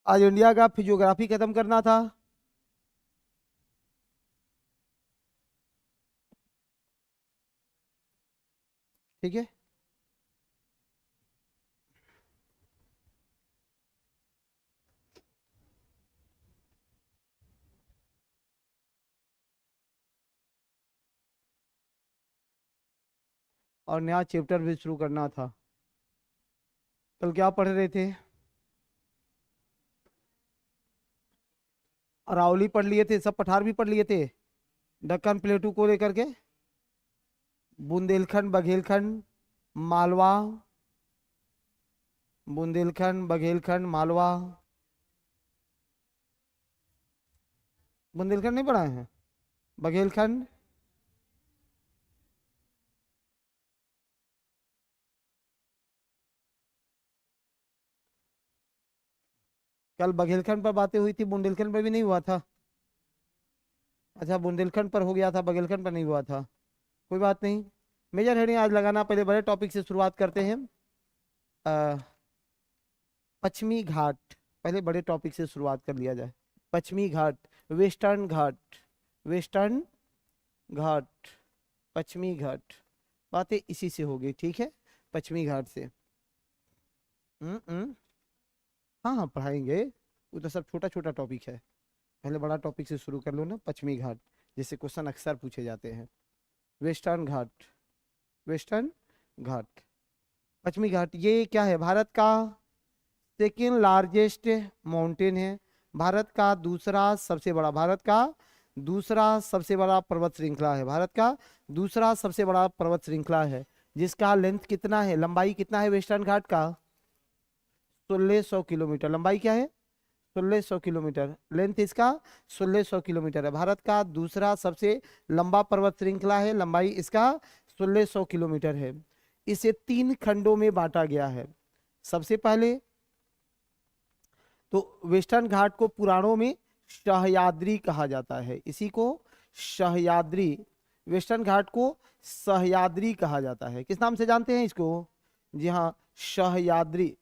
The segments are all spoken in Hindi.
आज इंडिया का फिजियोग्राफी खत्म करना था। ठीक है, और नया चैप्टर भी शुरू करना था। कल क्या पढ़ रहे थे? अरावली पढ़ लिए थे, सब पठार भी पढ़ लिए थे, दक्कन प्लेटू को लेकर के, बुंदेलखंड बघेलखंड मालवा, बुंदेलखंड बघेलखंड मालवा। बुंदेलखंड नहीं पढ़ाए हैं? बघेलखंड, कल बघेलखंड पर बातें हुई थी, बुंदेलखंड पर भी नहीं हुआ था। अच्छा, बुंदेलखंड पर हो गया था, बघेलखंड पर नहीं हुआ था। कोई बात नहीं। मेजर हेडिंग आज लगाना, पहले बड़े टॉपिक से शुरुआत करते हैं। अ, पश्चिमी घाट, पहले बड़े टॉपिक से शुरुआत कर लिया जाए। पश्चिमी घाट, वेस्टर्न घाट, वेस्टर्न घाट, पश्चिमी घाट, बातें इसी से होगी। ठीक है, पश्चिमी घाट से। हम्म। हाँ हाँ, पढ़ाएंगे। वो तो सब छोटा छोटा टॉपिक है, पहले बड़ा टॉपिक से शुरू कर लो ना। पश्चिमी घाट, जिससे क्वेश्चन अक्सर पूछे जाते हैं। वेस्टर्न घाट, वेस्टर्न घाट, पश्चिमी घाट, ये क्या है? भारत का सेकेंड लार्जेस्ट माउंटेन है, भारत का दूसरा सबसे बड़ा, भारत का दूसरा सबसे बड़ा पर्वत श्रृंखला है, भारत का दूसरा सबसे बड़ा पर्वत श्रृंखला है, जिसका लेंथ कितना है, लंबाई कितना है वेस्टर्न घाट का? 1600 किलोमीटर। लंबाई क्या है? 1600 किलोमीटर। लेंथ इसका 1600 किलोमीटर है। भारत का दूसरा सबसे लंबा पर्वत श्रृंखला है, लंबाई इसका 1600 किलोमीटर है। इसे 3 खंडों में बांटा गया है। सबसे पहले तो वेस्टर्न घाट को पुराणों में सह्याद्री कहा जाता है, इसी को सह्याद्री, वेस्टर्न घाट को सह्याद्री कहा जाता है। किस नाम से जानते हैं इसको? जी हाँ, सह्याद्री,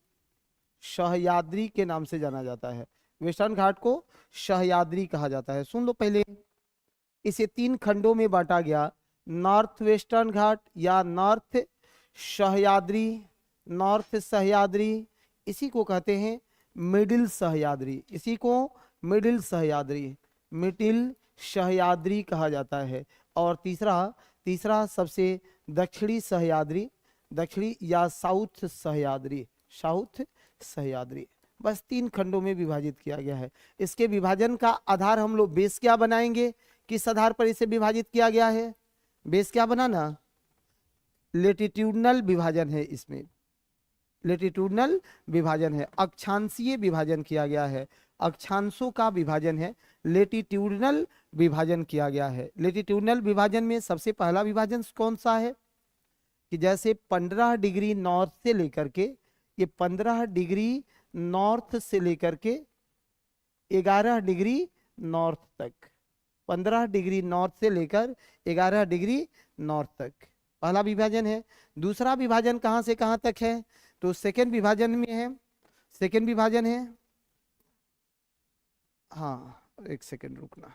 सह्याद्री के नाम से जाना जाता है। वेस्टर्न घाट को सह्याद्री कहा जाता है। सुन लो पहले, इसे 3 खंडों में बांटा गया। नॉर्थ वेस्टर्न घाट या नॉर्थ सह्याद्री, नॉर्थ सह्याद्री, इसी को कहते हैं मिडिल सह्याद्री, इसी को मिडिल सह्याद्री, मिडिल सह्याद्री कहा जाता है। और तीसरा, तीसरा सबसे दक्षिणी सह्याद्री, दक्षिणी या साउथ सह्याद्री, साउथ सह्याद्री। बस 3 खंडों में विभाजित किया गया है। इसके विभाजन का आधार हम लोग बेस क्या बनाएंगे? किस आधार पर इसे विभाजित किया गया है? बेस क्या बनाना? लेटिट्यूडनल विभाजन है इसमें, लेटिट्यूडनल विभाजन है, अक्षांशीय विभाजन किया गया है, अक्षांशों का विभाजन है, लेटिट्यूडनल विभाजन किया गया है। लेटिट्यूडनल विभाजन में सबसे पहला विभाजन कौन सा है कि जैसे 15 डिग्री नॉर्थ से लेकर के, ये 15 डिग्री नॉर्थ से लेकर के 11 डिग्री नॉर्थ तक, 15 डिग्री नॉर्थ से लेकर 11 डिग्री नॉर्थ तक पहला विभाजन है। दूसरा विभाजन कहां से कहां तक है? तो सेकेंड विभाजन में है, सेकेंड विभाजन है, हाँ एक सेकेंड रुकना।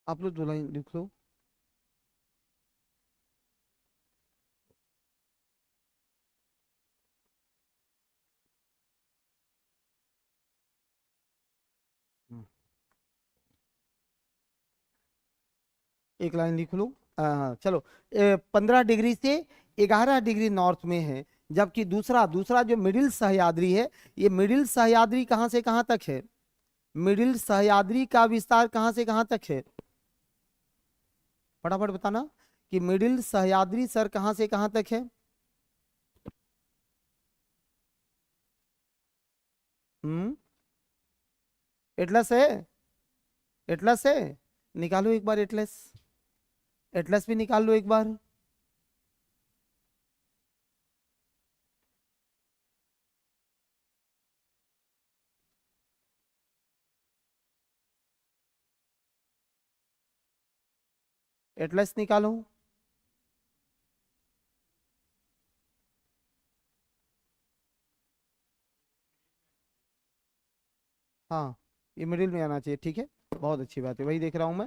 आप लोग दो लाइन लिख लो। हम्म, एक लाइन लिख लो। हाँ चलो, 15 डिग्री से 11 डिग्री नॉर्थ में है, जबकि दूसरा, दूसरा जो मिडिल सह्याद्री है, ये मिडिल सह्याद्री कहां से कहां तक है? मिडिल सह्याद्री का विस्तार कहां से कहां तक है? फटाफट बताना कि मिडिल सह्याद्री सर कहां से कहां तक है? हम्म, एटलस है, एटलस है, निकालो एक बार एटलस, एटलस भी निकाल लो एक बार। एटलस निकालो। हाँ, ये मिडिल में आना चाहिए, ठीक है, बहुत अच्छी बात है, वही देख रहा हूं मैं।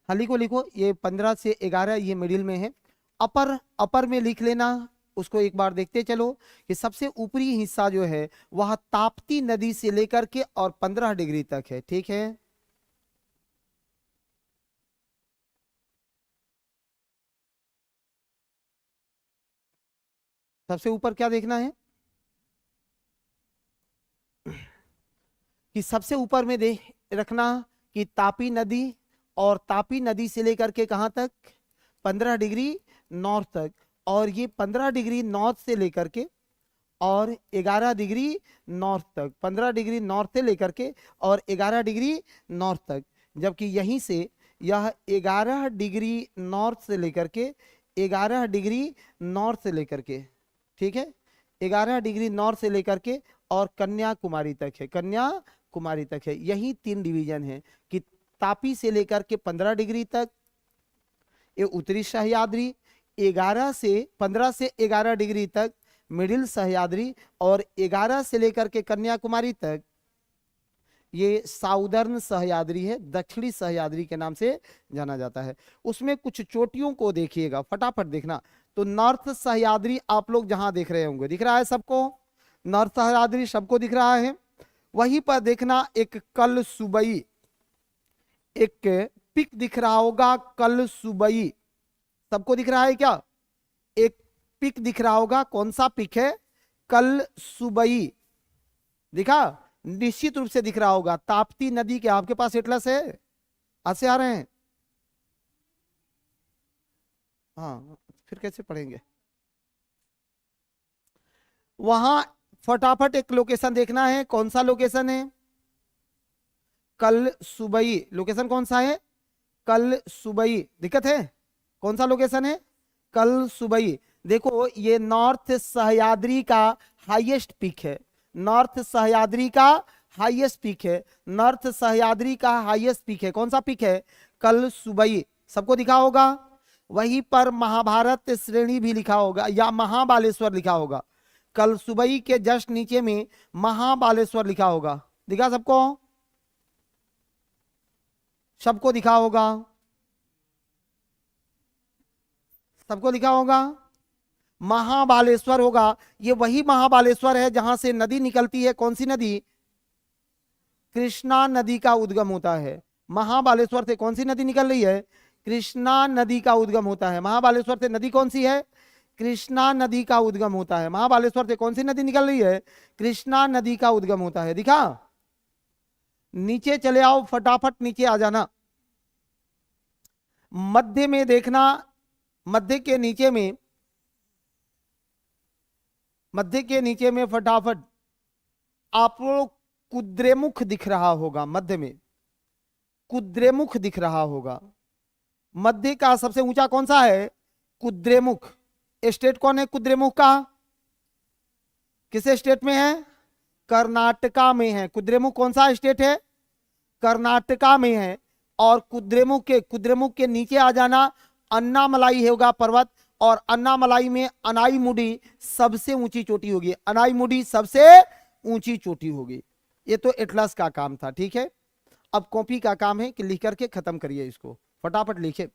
हाँ लिखो लिखो, ये 15 से 11 ये मिडिल में है। अपर, अपर में लिख लेना। उसको एक बार देखते चलो कि सबसे ऊपरी हिस्सा जो है वह ताप्ती नदी से लेकर के और 15 डिग्री तक है, ठीक है। सबसे ऊपर क्या देखना है कि सबसे ऊपर में देख रखना कि तापी नदी, और तापी नदी से लेकर के कहां तक, 15 डिग्री नॉर्थ तक। और ये 15 डिग्री नॉर्थ से लेकर के और 11 डिग्री नॉर्थ तक, 15 डिग्री नॉर्थ से लेकर के और 11 डिग्री नॉर्थ तक। जबकि यहीं से यह 11 डिग्री नॉर्थ से लेकर के 11 डिग्री नॉर्थ से लेकर के, ठीक है, 11 डिग्री नॉर्थ से लेकर के और कन्याकुमारी तक है, कन्याकुमारी तक है। यही 3 डिवीजन है कि तापी से लेकर के 15 डिग्री तक ये उत्तरी सह्याद्री, 15 से 11 डिग्री तक मिडिल सह्याद्री, और 11 से लेकर के कन्याकुमारी तक ये साउदर्न सह्याद्री है, दक्षिणी सह्याद्री के नाम से जाना जाता है। उसमें कुछ चोटियों को देखिएगा, फटाफट देखना। तो नॉर्थ सह्याद्री आप लोग जहां देख रहे होंगे, दिख रहा है सबको, नॉर्थ सह्याद्री सबको दिख रहा है। वहीं पर देखना एक कल सुबई, एक पिक दिख रहा होगा, कल सुबई, सबको दिख रहा है क्या? एक पिक दिख रहा होगा, कौन सा पिक है? कल सुबई, दिखा? निश्चित रूप से दिख रहा होगा। ताप्ती नदी के आपके पास एटलस है? आज से आ रहे हैं? हाँ, फिर कैसे पढ़ेंगे? वहां फटाफट एक लोकेशन देखना है, कौन सा लोकेशन है? कल सुबई, लोकेशन कौन सा है? कल सुबई, दिक्कत है? कौन सा लोकेशन है? कल सुबई। देखो ये नॉर्थ सह्याद्री का हाईएस्ट पीक है, नॉर्थ सह्याद्री का हाईएस्ट पीक है, नॉर्थ सह्याद्री का हाईएस्ट पीक है। कौन सा पीक है? कल सुबई, सबको दिखा होगा। वहीं पर महाभारत श्रेणी भी लिखा होगा या महाबालेश्वर लिखा होगा। कल सुबई के जस्ट नीचे में महाबालेश्वर लिखा होगा, दिखा सबको? सबको दिखा होगा, सबको दिखा होगा। महाबालेश्वर होगा, ये वही महाबालेश्वर है जहां से नदी निकलती है। कौन सी नदी? कृष्णा नदी का उद्गम होता है। महाबालेश्वर से कौन सी नदी निकल रही है? कृष्णा नदी का उद्गम होता है। महाबालेश्वर से नदी कौन सी है? कृष्णा नदी का उद्गम होता है। महाबालेश्वर से कौन सी नदी निकल रही है? कृष्णा नदी का उद्गम होता है। दिखा? नीचे चले आओ, फटाफट नीचे आ जाना। मध्य में देखना, मध्य के नीचे में, मध्य के नीचे में फटाफट आपको कुद्रेमुख दिख रहा होगा। मध्य में कुद्रेमुख दिख रहा होगा। मध्य का सबसे ऊंचा कौन सा है? कुद्रेमुख। स्टेट कौन है कुद्रेमुख का? किस स्टेट में है? कर्नाटका में है। कुद्रेमुख कौन सा स्टेट है? कर्नाटका में है। और कुद्रेमुख के नीचे आ जाना, अन्नामलाई होगा पर्वत, और अन्नामलाई में अनाईमुडी सबसे ऊंची चोटी होगी। अनाईमुडी सबसे ऊंची चोटी होगी। ये तो एटलस का काम था, ठीक है। अब कॉपी का काम है कि लिख करके खत्म करिए इसको, फटाफट लिखे।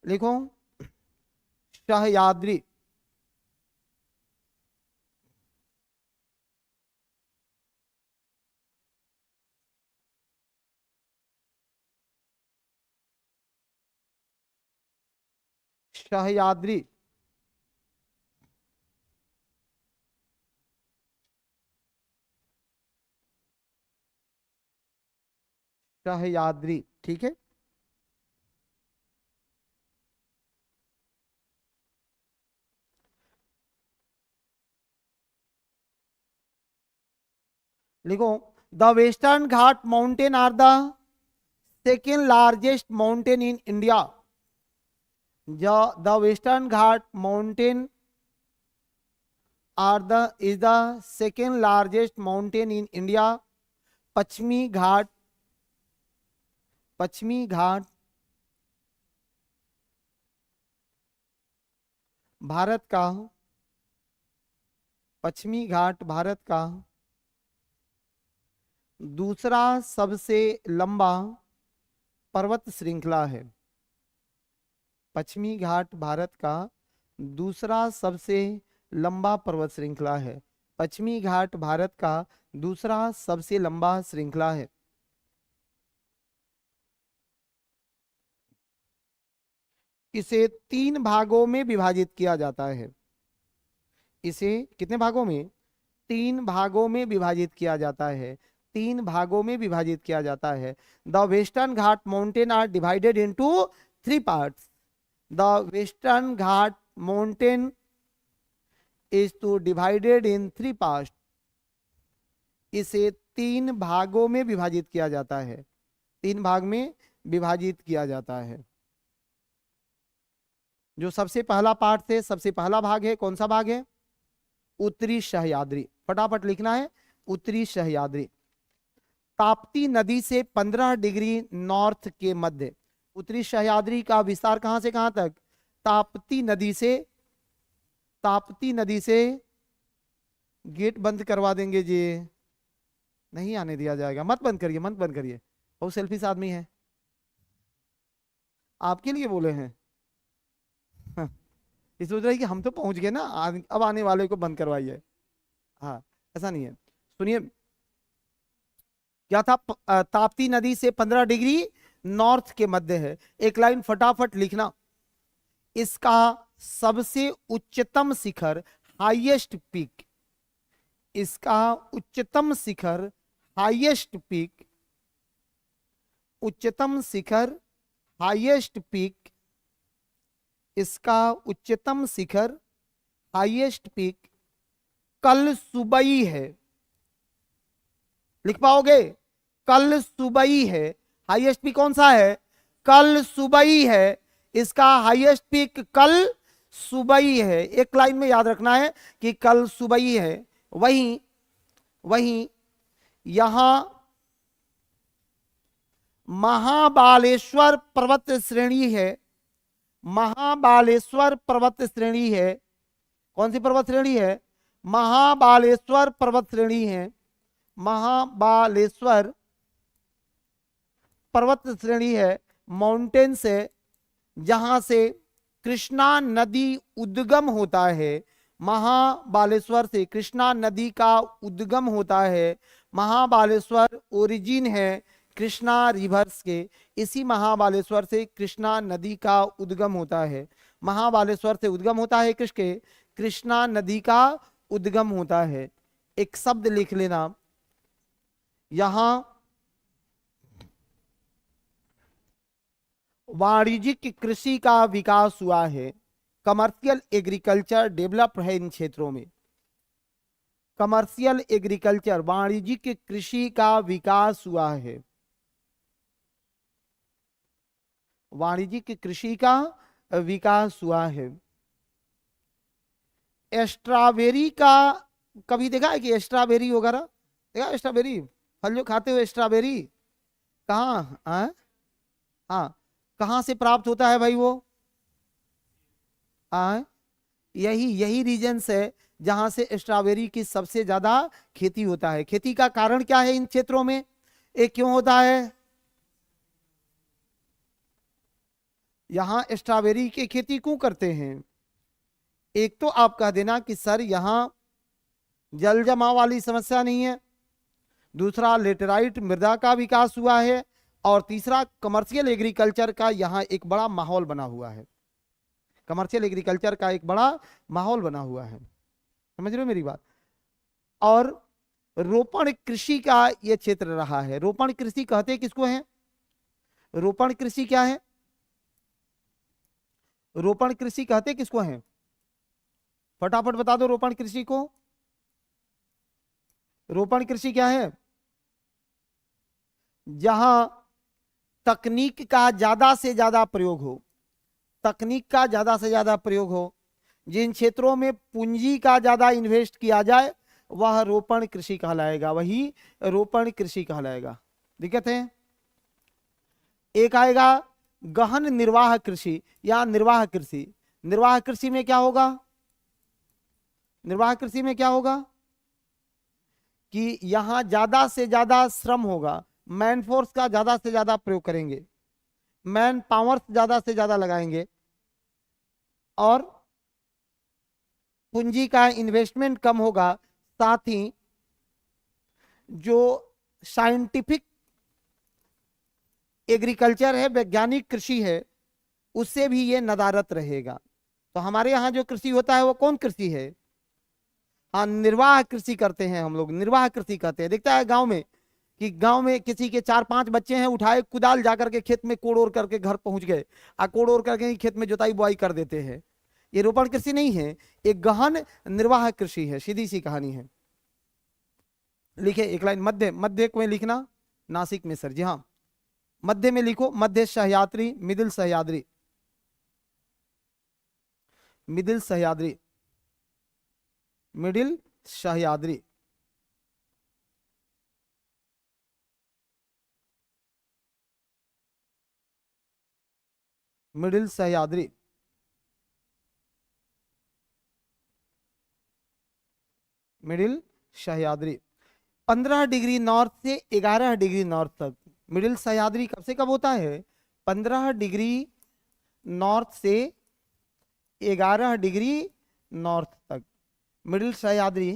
लिखो सह्याद्री, सह्याद्री, सह्याद्री, ठीक है। लिखो the Western Ghat mountain are the second largest mountain in India. The Western Ghat mountain is the second largest mountain in India. पश्चिमी घाट, पश्चिमी घाट भारत का, पश्चिमी घाट भारत का दूसरा सबसे लंबा पर्वत श्रृंखला है। पश्चिमी घाट भारत का दूसरा सबसे लंबा पर्वत श्रृंखला है। पश्चिमी घाट भारत का दूसरा सबसे लंबा श्रृंखला है। इसे 3 भागों में विभाजित किया जाता है। इसे कितने भागों में? 3 भागों में विभाजित किया जाता है। 3 भागों में विभाजित किया जाता है। The Western Ghat mountain are divided into 3 parts. The Western Ghat mountain is to divided in 3 parts. इसे 3 भागों में विभाजित किया जाता है। 3 भाग में विभाजित किया जाता है। जो सबसे पहला पार्ट से सबसे पहला भाग है, कौन सा भाग है? उत्तरी सह्याद्री। फटाफट लिखना है, उत्तरी सह्याद्री। ताप्ती नदी से 15 डिग्री नॉर्थ के मध्य। उत्तरी सह्याद्री का विस्तार कहां से कहां तक? ताप्ती नदी से गेट बंद करवा देंगे जी, नहीं आने दिया जाएगा। मत बंद करिए, मत बंद करिए, बहुत सेल्फिश आदमी है, आपके लिए बोले हैं। इस सोच रहे हैं कि हम तो पहुंच गए ना, अब आने वाले को बंद करवाइए। हाँ, ऐसा नहीं है। सुनिए क्या था, ताप्ती नदी से 15 डिग्री नॉर्थ के मध्य है। एक लाइन फटाफट लिखना। इसका सबसे उच्चतम शिखर, हाईएस्ट पीक, इसका उच्चतम शिखर, हाईएस्ट पीक, उच्चतम शिखर, हाईएस्ट पीक, इसका उच्चतम शिखर, हाईएस्ट पीक कल सुबई है। लिख पाओगे? कल सुबई है। हाईएस्ट पीक कौन सा है? कल सुबई है। इसका हाईएस्ट पीक कल सुबई है। एक लाइन में याद रखना है कि कल सुबई है। वहीं यहां महाबालेश्वर पर्वत श्रेणी है। महाबालेश्वर पर्वत श्रेणी है। कौन सी पर्वत श्रेणी है? महाबालेश्वर पर्वत श्रेणी है। महाबालेश्वर पर्वत श्रेणी है, माउंटेन से, जहां से कृष्णा नदी उद्गम होता है। महाबालेश्वर से कृष्णा नदी का उद्गम होता है। महाबालेश्वर ओरिजिन है कृष्णा रिवर्स के। इसी महाबालेश्वर से कृष्णा नदी का उद्गम होता है। महाबालेश्वर से उद्गम होता है किसके? कृष्णा नदी का उद्गम होता है। एक शब्द लिख लेना, यहां वाणिज्यिक कृषि का विकास हुआ है। कमर्शियल एग्रीकल्चर डेवलप है इन क्षेत्रों में। कमर्शियल एग्रीकल्चर, वाणिज्यिक कृषि का विकास हुआ है। वाणिज्यिक कृषि का विकास हुआ है। स्ट्रॉबेरी का कभी देखा है कि स्ट्रॉबेरी वगैरह देखा? स्ट्रॉबेरी फल जो खाते हो, स्ट्रॉबेरी कहाँ? हाँ, कहाँ से प्राप्त होता है भाई वो? यही रीजन है जहां से स्ट्रॉबेरी की सबसे ज्यादा खेती होता है। खेती का कारण क्या है इन क्षेत्रों में? एक क्यों होता है? यहां स्ट्रॉबेरी की खेती क्यों करते हैं? एक तो आप कह देना कि सर यहां जल जमाव वाली समस्या नहीं है, दूसरा लेटेराइट मृदा का विकास हुआ है, और तीसरा कमर्शियल एग्रीकल्चर का यहां एक बड़ा माहौल बना हुआ है। कमर्शियल एग्रीकल्चर का एक बड़ा माहौल बना हुआ है। समझ रहे हो मेरी बात? और रोपण कृषि का यह क्षेत्र रहा है। रोपण कृषि कहते किसको है? रोपण कृषि क्या है? रोपण कृषि कहते किसको है? फटाफट बता दो रोपण कृषि को। रोपण कृषि क्या है? जहां तकनीक का ज्यादा से ज्यादा प्रयोग हो, तकनीक का ज्यादा से ज्यादा प्रयोग हो, जिन क्षेत्रों में पूंजी का ज्यादा इन्वेस्ट किया जाए वह रोपण कृषि कहलाएगा, वही रोपण कृषि कहलाएगा। दिक्कत है? एक आएगा गहन निर्वाह कृषि या निर्वाह कृषि। निर्वाह कृषि में क्या होगा, निर्वाह कृषि में क्या होगा कि यहां ज्यादा से ज्यादा श्रम होगा, मैन फोर्स का ज्यादा से ज्यादा प्रयोग करेंगे, मैन पावर ज्यादा से ज्यादा लगाएंगे, और पूंजी का इन्वेस्टमेंट कम होगा, साथ ही जो साइंटिफिक एग्रीकल्चर है, वैज्ञानिक कृषि है, उससे भी ये नदारत रहेगा। तो हमारे यहाँ जो कृषि होता है वो कौन कृषि है, हाँ निर्वाह कृषि करते हैं हम लोग, निर्वाह कृषि करते हैं। दिखता है गांव में कि गांव में किसी के 4-5 बच्चे हैं, उठाए कुदाल जाकर के खेत में कोड़ ओड़ करके घर पहुंच गए, कोड़ ओड़ करके खेत में जुताई बुआई कर देते हैं। ये रोपण कृषि नहीं है, एक गहन निर्वाह कृषि है, सीधी सी कहानी है। लिखे एक लाइन, मध्य, मध्य में लिखना नासिक में सर जी, हाँ मध्य में लिखो, मध्य Sahyadri, middle Sahyadri, middle Sahyadri, middle Sahyadri. Middle Sahyadri, middle Sahyadri 15 degree north से 11 डिग्री नॉर्थ तक। मिडिल सह्याद्री कब से कब होता है, 15 डिग्री नॉर्थ से 11 डिग्री नॉर्थ तक। मिडिल सह्याद्री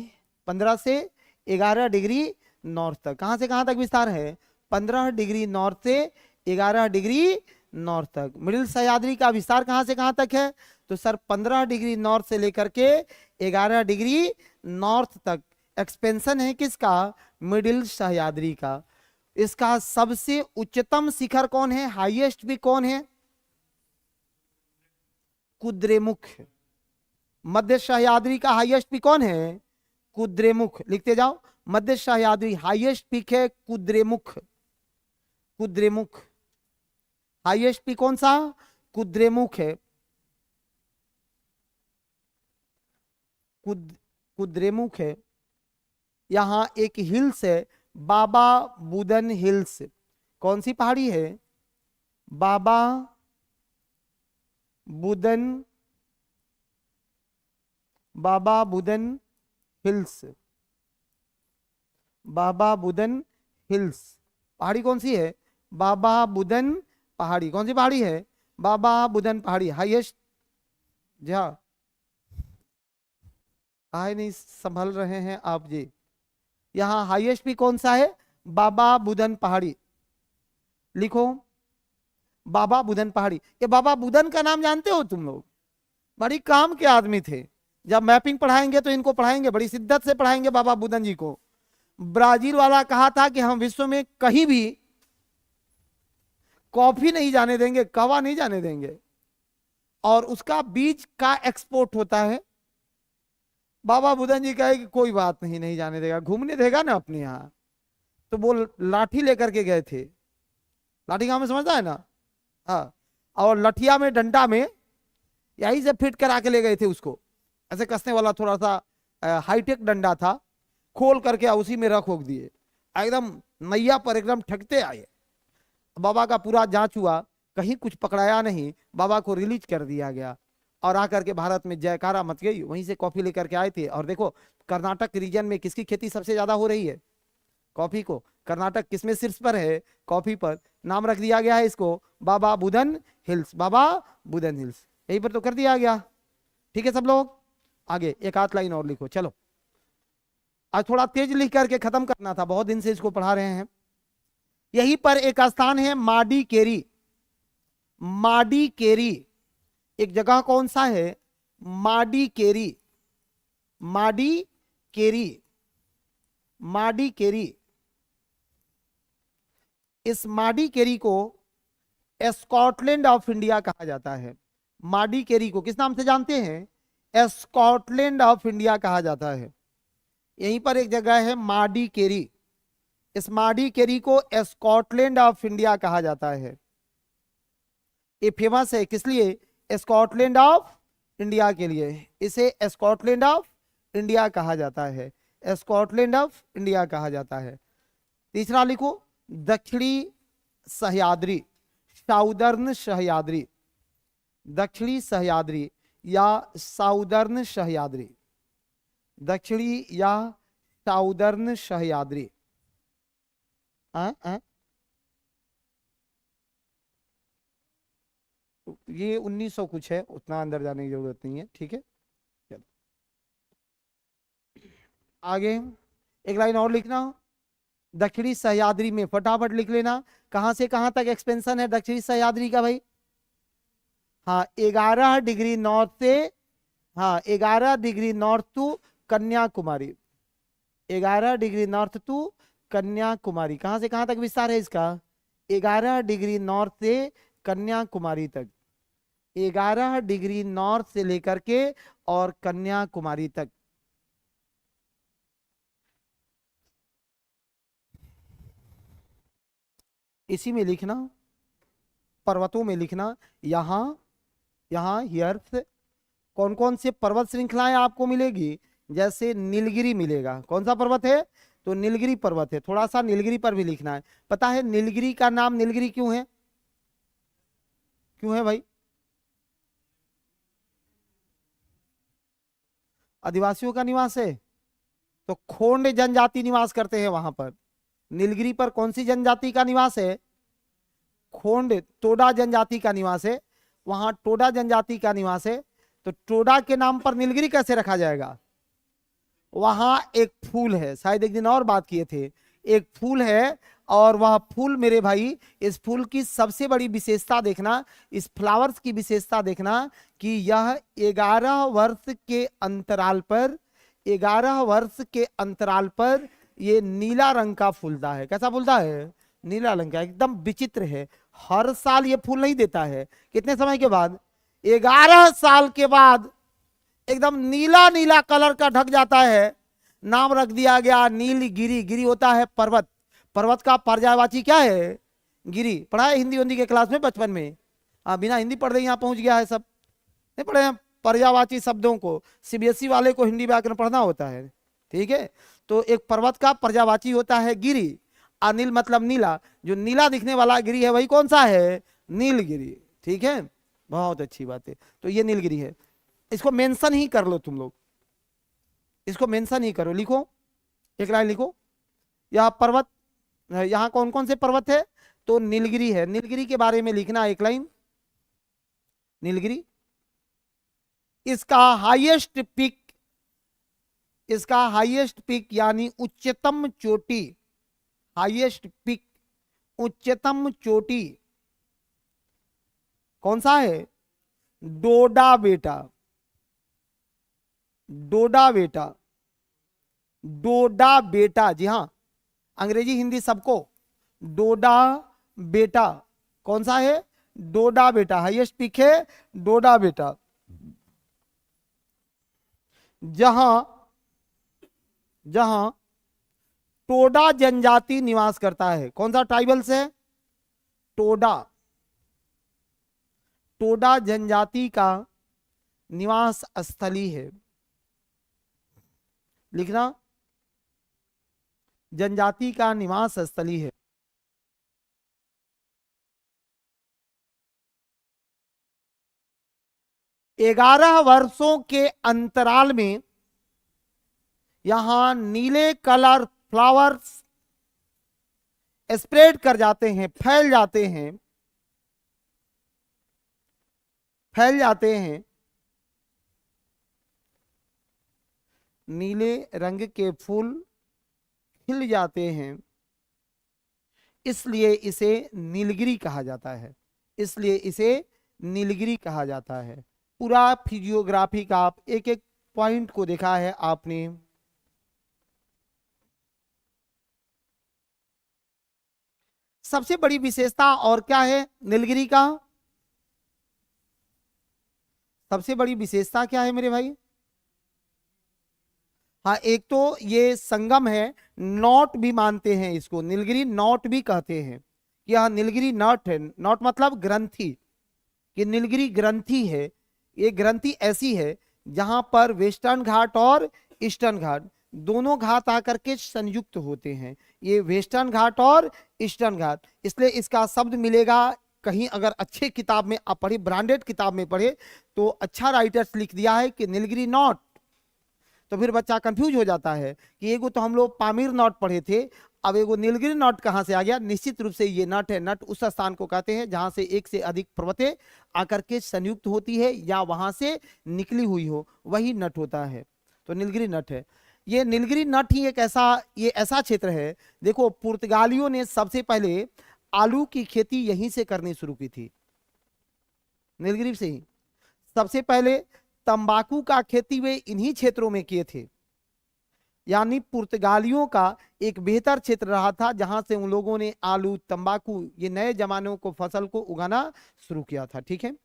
15 से 11 डिग्री नॉर्थ तक। कहां से कहां तक विस्तार है, 15 डिग्री नॉर्थ से 11 डिग्री नॉर्थ तक। मिडिल सह्याद्री का विस्तार कहां से कहां तक है, तो सर 15 डिग्री नॉर्थ से लेकर के 11 डिग्री नॉर्थ तक एक्सपेंशन है किसका, मिडिल सह्याद्री का। इसका सबसे उच्चतम शिखर कौन है, हाईएस्ट भी कौन है, कुद्रेमुख। मध्य सह्याद्री का हाईएस्ट पीक कौन है, कुद्रेमुख। लिखते जाओ, मध्य सह्याद्री हाईएस्ट पीक है कुद्रेमुख, कुद्रेमुख हाईएस्ट पीक कौन सा, कुद्रेमुख है, कुद्रेमुख है। यहां एक हिल्स है बाबा बुदन हिल्स। कौन सी पहाड़ी है, बाबा बुदन, बाबा बुदन हिल्स, बाबा बुदन हिल्स पहाड़ी कौन सी है, बाबा बुदन पहाड़ी। कौन सी पहाड़ी है, बाबा बुदन पहाड़ी हाईएस्ट। जा आए नहीं संभल रहे हैं आप जी, यहां हाईएस्ट भी कौन सा है, बाबा बुदन पहाड़ी। लिखो बाबा बुदन पहाड़ी। ये बाबा बुदन का नाम जानते हो तुम लोग, बड़ी काम के आदमी थे। जब मैपिंग पढ़ाएंगे तो इनको पढ़ाएंगे, बड़ी शिद्दत से पढ़ाएंगे बाबा बुदन जी को। ब्राजील वाला कहा था कि हम विश्व में कहीं भी कॉफी नहीं जाने देंगे, कहवा नहीं जाने देंगे, और उसका बीज का एक्सपोर्ट होता है। बाबा बुदन जी कहे कि कोई बात नहीं, नहीं जाने देगा, घूमने देगा ना अपने यहाँ। तो वो लाठी लेकर के गए थे, लाठी गांव में समझता है ना, हाँ, और लठिया में डंडा में यही से फिट करा के ले गए थे उसको, ऐसे कसने वाला थोड़ा सा हाईटेक डंडा था, खोल करके उसी में रख होक दिए, एकदम नैया पर एकदम ठगते आए। बाबा का पूरा जांच हुआ, कहीं कुछ पकड़ाया नहीं, बाबा को रिलीज कर दिया गया और आकर के भारत में जयकारा मच गई। वहीं से कॉफी लेकर के आए थे। और देखो कर्नाटक रीजन में किसकी खेती सबसे ज्यादा हो रही है, कॉफी को। कर्नाटक किसमें शीर्ष पर है, कॉफी पर। नाम रख दिया गया है इसको बाबा बुदन हिल्स, बाबा बुदन हिल्स, यहीं पर तो कर दिया गया। ठीक है सब लोग, आगे एक आध लाइन और लिखो। चलो आज थोड़ा तेज लिख करके खत्म करना था, बहुत दिन से इसको पढ़ा रहे हैं। यहीं पर एक स्थान है माडी केरी, माडी केरी एक जगह कौन सा है, माडी केरी, माडी केरी, माडी केरी। इस माडी केरी को स्कॉटलैंड ऑफ इंडिया कहा जाता है। माडी केरी को किस नाम से जानते हैं, स्कॉटलैंड ऑफ इंडिया कहा जाता है। यहीं पर एक जगह है माडी केरी, इस माडी केरी को स्कॉटलैंड ऑफ इंडिया कहा जाता है। ये फेमस है किस लिए, स्कॉटलैंड ऑफ इंडिया के लिए, इसे स्कॉटलैंड ऑफ इंडिया कहा जाता है, स्कॉटलैंड ऑफ इंडिया कहा जाता है। तीसरा लिखो दक्षिणी सह्याद्री, साउदर्न सह्याद्री, दक्षिणी सह्याद्री। या साउदर्न सह्याद्री, दक्षिणी या साउदर्न सह्याद्री। ये 1900 कुछ है, उतना अंदर जाने की जरूरत नहीं है, ठीक है। चलो आगे एक लाइन और लिखना, दक्षिणी सह्याद्री में फटाफट लिख लेना, कहां से कहां तक एक्सपेंशन है दक्षिणी सह्याद्री का भाई। हाँ 11 डिग्री नॉर्थ से, हाँ 11 degree north to Kanyakumari, 11 degree north to Kanyakumari. कहां से कहां तक विस्तार है इसका, 11 डिग्री नॉर्थ से कन्याकुमारी तक, 11 डिग्री नॉर्थ से लेकर के और कन्याकुमारी तक। इसी में लिखना, पर्वतों में लिखना, यहां यहां हियर कौन कौन से पर्वत श्रृंखलाएं आपको मिलेगी, जैसे नीलगिरी मिलेगा। कौन सा पर्वत है, तो नीलगिरी पर्वत है। थोड़ा सा नीलगिरी पर भी लिखना है। पता है नीलगिरी का नाम नीलगिरी क्यों है, क्यों है भाई, आदिवासियों का निवास है, तो खोंड जनजाति निवास करते हैं वहां पर। नीलगिरी पर कौन सी जनजाति का निवास है, खोंड टोडा जनजाति का निवास है, वहां टोडा जनजाति का निवास है। तो टोडा के नाम पर नीलगिरी कैसे रखा जाएगा, वहां एक फूल है, शायद एक दिन और बात किए थे, एक फूल है, और वह फूल मेरे भाई, इस फूल की सबसे बड़ी विशेषता देखना, इस फ्लावर्स की विशेषता देखना कि यह 11 वर्ष के अंतराल पर, 11 वर्ष के अंतराल पर ये नीला रंग का फूलता है। कैसा फूलता है, नीला रंग का, एकदम विचित्र है। हर साल ये फूल नहीं देता है, कितने समय के बाद, 11 साल के बाद एकदम नीला नीला कलर का ढक जाता है। नाम रख दिया गया नीलगिरी। गिरी होता है पर्वत, पर्वत का पर्यायवाची क्या है, गिरी। पढ़ा है हिंदी हिंदी के क्लास में बचपन में, बिना हिंदी पढ़े यहाँ पहुंच गया है सब, नहीं पढ़े हैं पर्यायवाची शब्दों को। सीबीएसई वाले को हिंदी व्याकरण पढ़ना होता है, ठीक है। तो एक पर्वत का पर्यायवाची होता है गिरी। अनिल मतलब नीला, जो नीला दिखने वाला गिरी है वही कौन सा है, नीलगिरी, ठीक है। बहुत अच्छी बात है, तो ये नीलगिरी है। इसको मेंशन ही कर लो तुम लोग, इसको मेंशन ही करो, लिखो एक लाइन लिखो। यह पर्वत, यहां कौन कौन से पर्वत है, तो नीलगिरी है। नीलगिरी के बारे में लिखना एक लाइन, नीलगिरी इसका हाईएस्ट पीक, इसका हाईएस्ट पीक यानी उच्चतम चोटी, हाईएस्ट पीक उच्चतम चोटी कौन सा है, डोडा बेटा, डोडा बेटा, डोडा बेटा, जी हां अंग्रेजी हिंदी सबको, डोडा बेटा कौन सा है, डोडा बेटा, हाईएस्ट पीक है डोडा बेटा। जहां जहां टोडा जनजाति निवास करता है, कौन सा ट्राइबल्स है, टोडा, टोडा जनजाति का निवास स्थली है। लिखना, जनजाति का निवास स्थली है। ग्यारह वर्षों के अंतराल में यहां नीले कलर फ्लावर्स स्प्रेड कर जाते हैं, फैल जाते हैं, फैल जाते हैं। नीले रंग के फूल खिल जाते हैं, इसलिए इसे नीलगिरी कहा जाता है, इसलिए इसे नीलगिरी कहा जाता है। पूरा फिजियोग्राफी का आप एक एक पॉइंट को देखा है आपने। सबसे बड़ी विशेषता और क्या है नीलगिरी का, सबसे बड़ी विशेषता क्या है मेरे भाई, हाँ एक तो ये संगम है, नॉट भी मानते हैं इसको, नीलगिरी नॉट भी कहते हैं कि हाँ नीलगिरी नॉट है। नॉट मतलब ग्रंथि, कि नीलगिरी ग्रंथि है। ये ग्रंथि ऐसी है जहां पर वेस्टर्न घाट और ईस्टर्न घाट दोनों घाट आकर के संयुक्त होते हैं। ये वेस्टर्न घाट और ईस्टर्न घाट, इसलिए इसका शब्द मिलेगा कहीं अगर अच्छे किताब में आप पढ़े, ब्रांडेड किताब में पढ़े, तो अच्छा राइटर्स लिख दिया है कि नीलगिरी नॉट, तो फिर बच्चा कंफ्यूज हो जाता है कि एगो तो हम लोग पामीर नॉट पढ़े थे, अब एगो नीलगिरी नॉट कहां से आ गया। निश्चित रूप से ये नट है। नट उस स्थान को कहते हैं जहां से एक से अधिक पर्वतें आकर के संयुक्त होती है या वहां से निकली हुई हो, वही नट होता है। तो नीलगिरी नट है। ये नीलगिरी नट ही एक ऐसा, ये ऐसा क्षेत्र है, देखो पुर्तगालियों ने सबसे पहले आलू की खेती यहीं से करनी शुरू की थी, नीलगिरी से ही। सबसे पहले तंबाकू का खेती वे इन्हीं क्षेत्रों में किए थे, यानी पुर्तगालियों का एक बेहतर क्षेत्र रहा था जहां से उन लोगों ने आलू, तंबाकू, ये नए जमानों को फसल को उगाना शुरू किया था। ठीक है।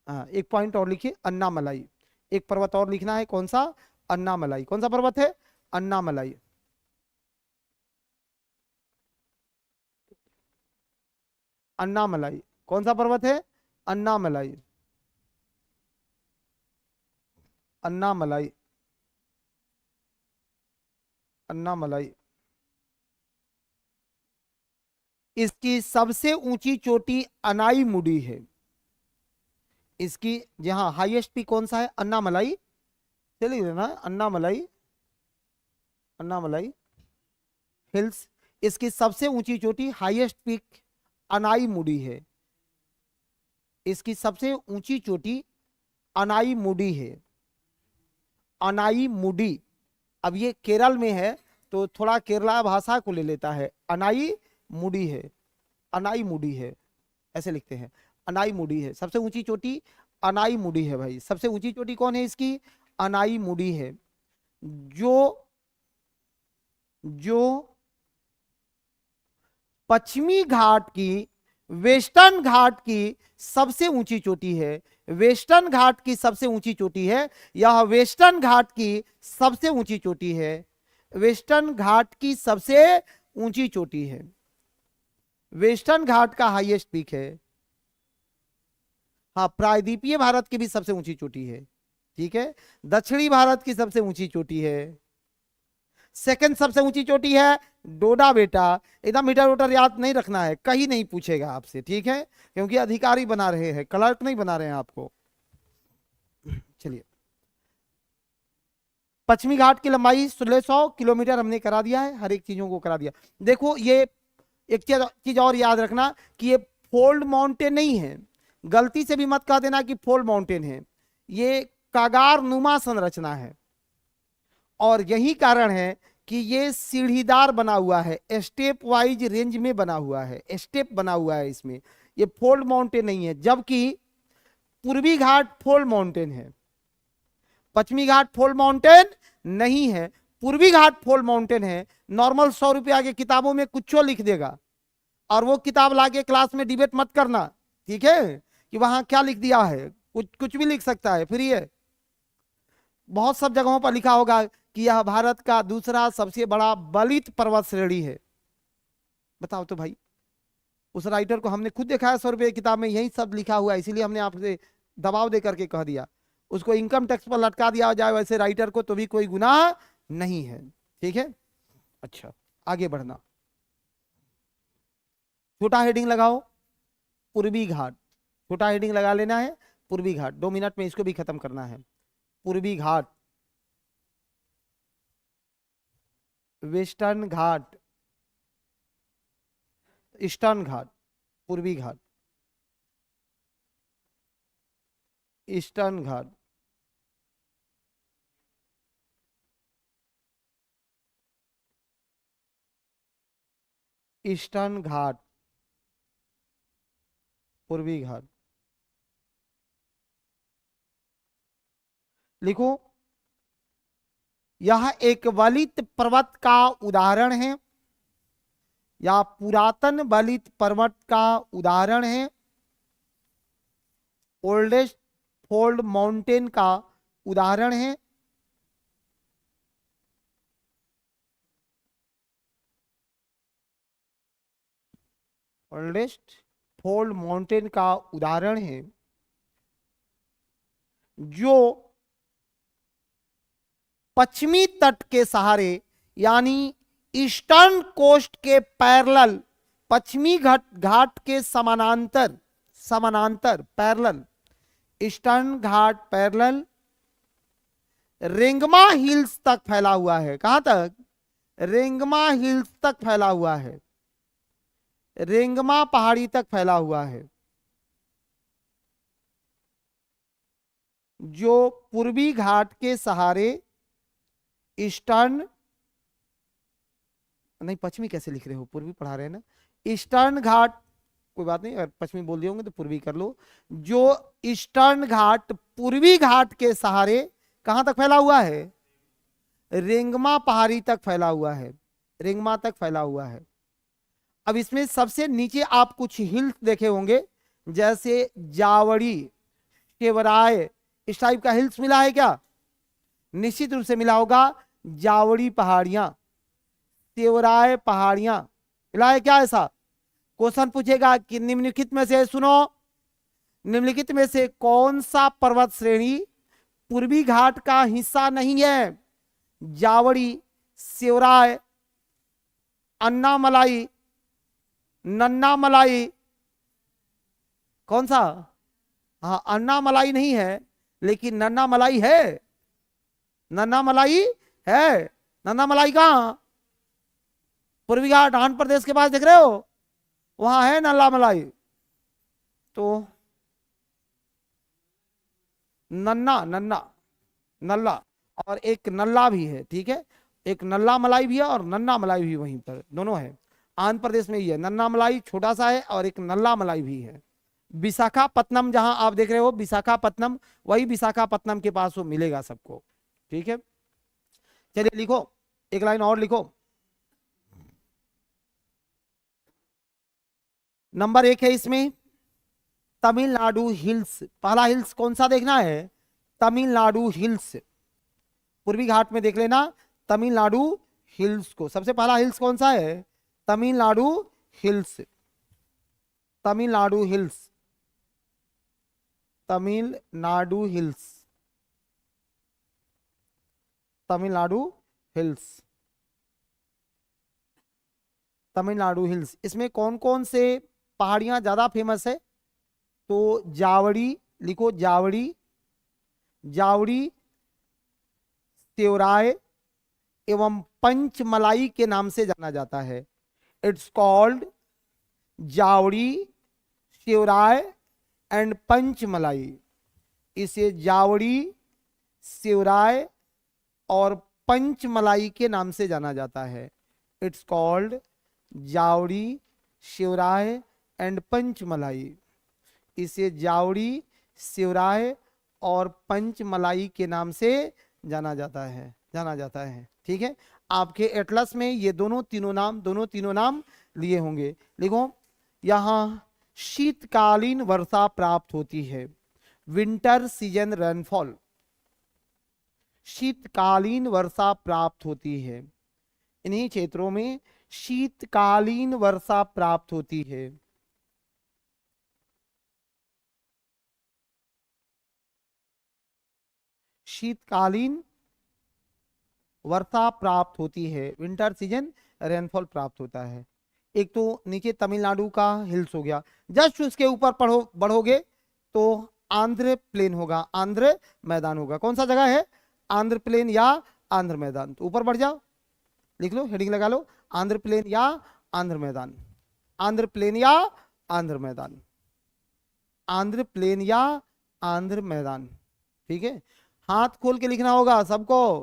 हाँ, एक पॉइंट और लिखिए, अन्नामलाई। एक पर्वत और लिखना है, कौन सा? अन्नामलाई। कौन सा पर्वत है? अन्नामलाई। अन्नामलाई कौन सा पर्वत है? अन्नामलाई। अन्नामलाई, अन्नामलाई। इसकी सबसे ऊंची चोटी अनाईमुडी है। इसकी जहां हाईएस्ट पीक कौन सा है? अन्नामलाई। चलिए लेना, अन्नामलाई, अन्नामलाई हिल्स। इसकी सबसे ऊंची चोटी, हाईएस्ट पीक, अनाईमुडी है। इसकी सबसे ऊंची चोटी अनाईमुडी है। अनाईमुडी। अब ये केरल में है तो थोड़ा केरला भाषा को ले लेता है। अनाईमुडी है, अनाईमुडी है, ऐसे लिखते हैं, अनाईमुडी है। सबसे ऊंची चोटी अनाईमुडी है भाई। सबसे ऊंची चोटी कौन है इसकी? अनाईमुडी है। जो जो पश्चिमी घाट की, वेस्टर्न घाट की सबसे ऊंची चोटी है। वेस्टर्न घाट की सबसे ऊंची चोटी है। यह वेस्टर्न घाट की सबसे ऊंची चोटी है। वेस्टर्न घाट की सबसे ऊंची चोटी है। वेस्टर्न घाट का हाईएस्ट पीक है। हाँ, प्रायद्वीपीय भारत की भी सबसे ऊंची चोटी है। ठीक है। दक्षिणी भारत की सबसे ऊंची चोटी है। सेकंड सबसे ऊंची चोटी है डोडा बेटा। एकदम मीटर वोटर याद नहीं रखना है, कहीं नहीं पूछेगा आपसे। ठीक है, क्योंकि अधिकारी बना रहे हैं, क्लर्क नहीं बना रहे हैं आपको। चलिए, पश्चिमी घाट की लंबाई 1600 किलोमीटर हमने करा दिया है, हर एक चीजों को करा दिया। देखो, ये एक चीज और याद रखना कि ये फोल्ड माउंटेन नहीं है। गलती से भी मत कह देना कि फोल्ड माउंटेन है। ये कागार नुमा संरचना है, और यही कारण है कि ये सीढ़ीदार बना हुआ है, स्टेप वाइज रेंज में बना हुआ है, स्टेप बना हुआ है इसमें। ये फोल्ड माउंटेन नहीं है, जबकि पूर्वी घाट फोल्ड माउंटेन है। पश्चिमी घाट फोल्ड माउंटेन नहीं है, पूर्वी घाट फोल्ड माउंटेन है। नॉर्मल 100 रुपया के किताबों में कुछ लिख देगा, और वो किताब लाके क्लास में डिबेट मत करना, ठीक है, कि वहां क्या लिख दिया है। कुछ भी लिख सकता है, फ्री है। बहुत सब जगहों पर लिखा होगा कि यह भारत का दूसरा सबसे बड़ा बलित पर्वत श्रेणी है। बताओ तो भाई, उस राइटर को हमने खुद देखा है 100 रुपये की किताब में यही सब लिखा हुआ है, इसीलिए हमने आपसे दबाव दे करके कह दिया। उसको इनकम टैक्स पर लटका दिया जाए वैसे राइटर को, तो भी कोई गुनाह नहीं है। ठीक है। अच्छा, आगे बढ़ना। छोटा हेडिंग लगाओ, पूर्वी घाट। छोटा हेडिंग लगा लेना है, पूर्वी घाट। 2 मिनट में इसको भी खत्म करना है। पूर्वी घाट, वेस्टर्न घाट, ईस्टर्न घाट, पूर्वी घाट, ईस्टर्न घाट, ईस्टर्न घाट, पूर्वी घाट। लिखो, यह एक वलित पर्वत का उदाहरण है, या पुरातन वलित पर्वत का उदाहरण है। ओल्डेस्ट फोल्ड माउंटेन का उदाहरण है। ओल्डेस्ट फोल्ड माउंटेन का उदाहरण है, जो पश्चिमी तट के सहारे, यानी ईस्टर्न कोस्ट के पैरेलल, पश्चिमी घाट के समानांतर समानांतर पैरेलल, ईस्टर्न घाट पैरेलल रेंगमा हिल्स तक फैला हुआ है। कहां तक? रेंगमा हिल्स तक फैला हुआ है, रेंगमा पहाड़ी तक फैला हुआ है, जो पूर्वी घाट के सहारे ईस्टर्न, नहीं पश्चिमी कैसे लिख रहे हो, पूर्वी पढ़ा रहे हैं ना, ईस्टर्न घाट, कोई बात नहीं, अगर पश्चिमी बोल दिए होंगे तो पूर्वी कर लो। जो ईस्टर्न घाट पूर्वी घाट के सहारे कहां तक फैला हुआ है? रेंगमा पहाड़ी तक फैला हुआ है, रेंगमा तक फैला हुआ है। अब इसमें सबसे नीचे आप कुछ हिल्स देखे होंगे, जैसे जावड़ी, केवराय, इस टाइप का हिल्स मिला है क्या? निश्चित रूप से मिला होगा। जावड़ी पहाड़ियां, केवराय पहाड़ियां मिला है क्या? ऐसा क्वेश्चन पूछेगा कि निम्नलिखित में से, सुनो, निम्नलिखित में से कौन सा पर्वत श्रेणी पूर्वी घाट का हिस्सा नहीं है? जावड़ी, सेवराय, अन्नामलाई, नन्नामलाई, कौन सा? हाँ, अन्नामलाई नहीं है, लेकिन नन्नामलाई है। नन्नामलाई है। नन्नामलाई कहां? पूर्वी घाट आंध्र प्रदेश के पास, देख रहे हो, वहां है नन्नामलाई। तो नन्ना, नन्ना, नल्ला, और एक नल्ला भी है, ठीक है, एक नल्ला मलाई भी है और नन्ना मलाई भी वहीं पर, दोनों है। आंध्र प्रदेश में ही है, नन्ना मलाई छोटा सा है और एक नल्ला मलाई भी है। विशाखापत्तनम जहां आप देख रहे हो, विशाखापत्तनम, वही विशाखापत्तनम के पास वो मिलेगा सबको, ठीक है। चलिए लिखो, एक लाइन और लिखो। नंबर 1 है इसमें तमिलनाडु हिल्स। पहला हिल्स कौन सा देखना है? तमिलनाडु हिल्स। पूर्वी घाट में देख लेना तमिलनाडु हिल्स को। सबसे पहला हिल्स कौन सा है? Tamil Nadu hills. Tamil Nadu hills, Tamil Nadu hills, Tamil Nadu hills, Tamil Nadu hills. इसमें कौन कौन से पहाड़ियां ज्यादा फेमस है? तो जावड़ी लिखो, जावड़ी, जावड़ी, सेवराय एवं पंचमलाई के नाम से जाना जाता है। It's called Javadi, Shevaroy and Panchamalai. इसे जावड़ी, सेवराय और पंचमलाई के नाम से जाना जाता है। It's called Javadi, Shevaroy and Panchamalai. इसे जावड़ी, सेवराय और पंचमलाई के नाम से जाना जाता है, ठीक है। आपके एटलस में ये दोनों तीनों नाम लिए होंगे। लिखो, यहां शीतकालीन वर्षा प्राप्त होती है, विंटर सीजन रेनफॉल। शीतकालीन वर्षा प्राप्त होती है, इन्हीं क्षेत्रों में शीतकालीन वर्षा प्राप्त होती है। शीतकालीन वर्षा प्राप्त होती है, विंटर सीजन रेनफॉल प्राप्त होता है। एक तो नीचे तमिलनाडु का हिल्स हो गया, जस्ट उसके ऊपर बढ़ोगे तो आंध्र प्लेन होगा, आंध्र मैदान होगा। कौन सा जगह है? आंध्र प्लेन या आंध्र मैदान। तो ऊपर बढ़ जाओ, लिख लो, हेडिंग लगा लो, आंध्र प्लेन या आंध्र मैदान, आंध्र प्लेन या आंध्र मैदान, आंध्र प्लेन या आंध्र मैदान, ठीक है। हाथ खोल के लिखना होगा सबको,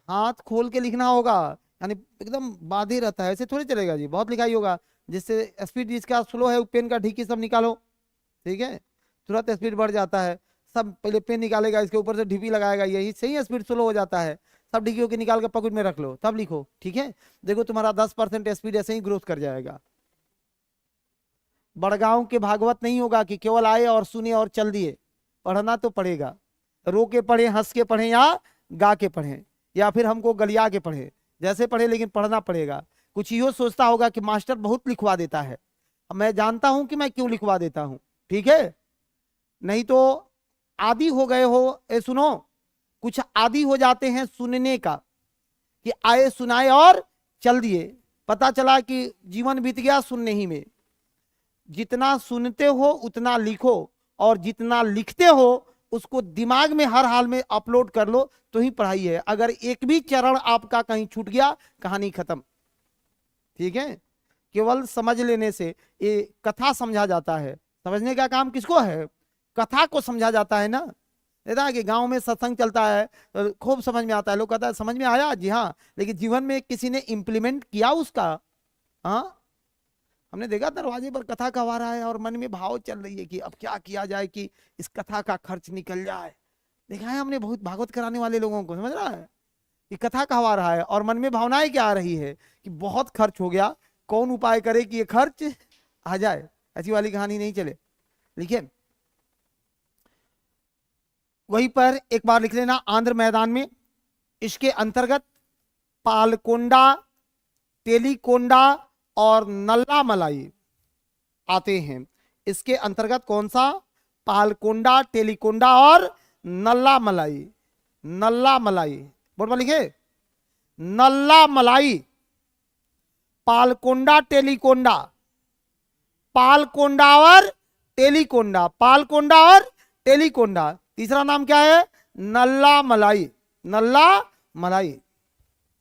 हाथ खोल के लिखना होगा, यानी एकदम बाधे रहता है, ऐसे थोड़ी चलेगा जी, बहुत लिखाई होगा। जिससे स्पीड जिसका स्लो है, पेन का ढीकी सब निकालो, ठीक है, तुरंत स्पीड बढ़ जाता है। सब पहले पेन निकालेगा, इसके ऊपर से ढीपी लगाएगा, यही सही स्पीड स्लो हो जाता है। सब ढीकियों के निकाल कर पॉकेट में रख लो, तब लिखो, ठीक है। देखो तुम्हारा 10% स्पीड ऐसे ही ग्रोथ कर जाएगा। बड़गांव के भागवत नहीं होगा कि केवल आए और सुने और चल दिए, पढ़ना तो पड़ेगा। रो के पढ़े, हंस के पढ़े, या गा के पढ़े, या फिर हमको गलिया के पढ़े, जैसे पढ़े, लेकिन पढ़ना पड़ेगा। कुछ यो सोचता होगा कि मास्टर बहुत लिखवा देता है, मैं जानता हूं कि मैं क्यों लिखवा देता हूं, ठीक है। नहीं तो आदी हो गए हो, सुनो, कुछ आदी हो जाते हैं सुनने का, कि आए सुनाए और चल दिए, पता चला कि जीवन बीत गया सुनने ही में। जितना सुनते हो उतना लिखो, और जितना लिखते हो उसको दिमाग में हर हाल में अपलोड कर लो, तो ही पढ़ाई है। अगर एक भी चरण आपका कहीं छूट गया, कहानी खत्म। ठीक है, केवल समझ लेने से, ये कथा समझा जाता है, समझने का काम किसको है? कथा को समझा जाता है ना। देखा है कि गांव में सत्संग चलता है तो खूब समझ में आता है, लोग कहता है समझ में आया, जी हाँ, लेकिन जीवन में किसी ने इंप्लीमेंट किया उसका? हाँ, हमने देखा दरवाजे पर कथा कहा रहा है और मन में भाव चल रही है कि अब क्या किया जाए कि इस कथा का खर्च निकल जाए। देखा है हमने बहुत भागवत कराने वाले लोगों को, समझ रहा है, कि कथा कहवा रहा है और मन में भावनाएं क्या आ रही है कि बहुत खर्च हो गया, कौन उपाय करे कि ये खर्च आ जाए। ऐसी वाली कहानी नहीं चले, लिखिए वहीं पर एक बार लिख लेना, आंध्र मैदान में। इसके अंतर्गत पालकोंडा, तेलीकोंडा और नल्ला मलाई आते हैं। इसके अंतर्गत कौन सा? पालकोंडा, टेलीकोंडा और नल्ला मलाई। नल्ला मलाई बोर्ड पर लिखे, नल्ला मलाई, पालकोंडा, टेलीकोंडा, पालकोंडा और टेलीकोंडा, पालकोंडा और टेलीकोंडा। तीसरा नाम क्या है? नल्ला मलाई। नल्ला मलाई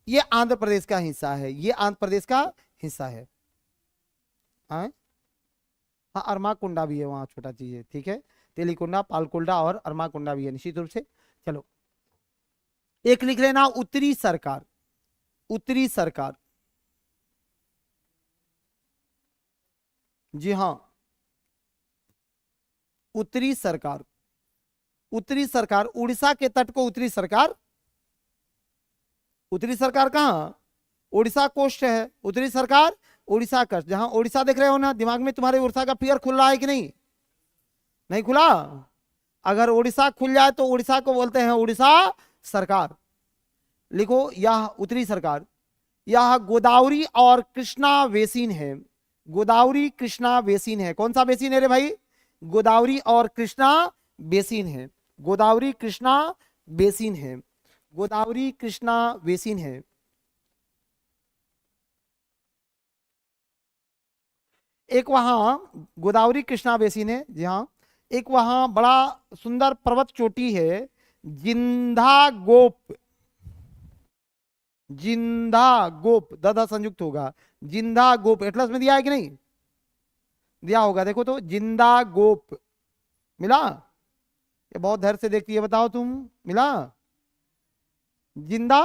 ये आंध्र प्रदेश का हिस्सा है, ये आंध्र प्रदेश का हिस्सा है। हाँ, अरमाकुंडा भी है वहां, छोटा चीज है, ठीक है। तेलीकोंडा, पालकोंडा और अरमाकुंडा भी है निश्चित रूप से। चलो एक लिख लेना, उत्तरी सरकार। उत्तरी सरकार, जी हाँ, उत्तरी सरकार। उत्तरी सरकार, उड़ीसा के तट को उत्तरी सरकार। उत्तरी सरकार कहां? उड़ीसा कोस्ट है उत्तरी सरकार, उड़ीसा कष्ट। जहां उड़ीसा देख रहे हो ना, दिमाग में तुम्हारे उड़ीसा का फिगर खुल रहा है कि नहीं? नहीं खुला? अगर उड़ीसा खुल जाए तो उड़ीसा को बोलते हैं उड़ीसा सरकार। लिखो, यह उत्तरी सरकार, यह गोदावरी और कृष्णा बेसिन है। गोदावरी कृष्णा बेसिन है। कौन सा बेसिन है रे भाई? गोदावरी और कृष्णा बेसिन है। गोदावरी कृष्णा बेसिन है। गोदावरी कृष्णा बेसिन है। एक वहां गोदावरी कृष्णा बेसिन है, जी हाँ। एक वहां बड़ा सुंदर पर्वत चोटी है, जिंदा गोप। जिंदा गोप, दादा संयुक्त होगा, जिंदा गोप। एटलस में दिया है कि नहीं? दिया होगा, देखो तो, जिंदा गोप मिला? ये बहुत धैर्य से देखती है, बताओ तुम, मिला? जिंदा,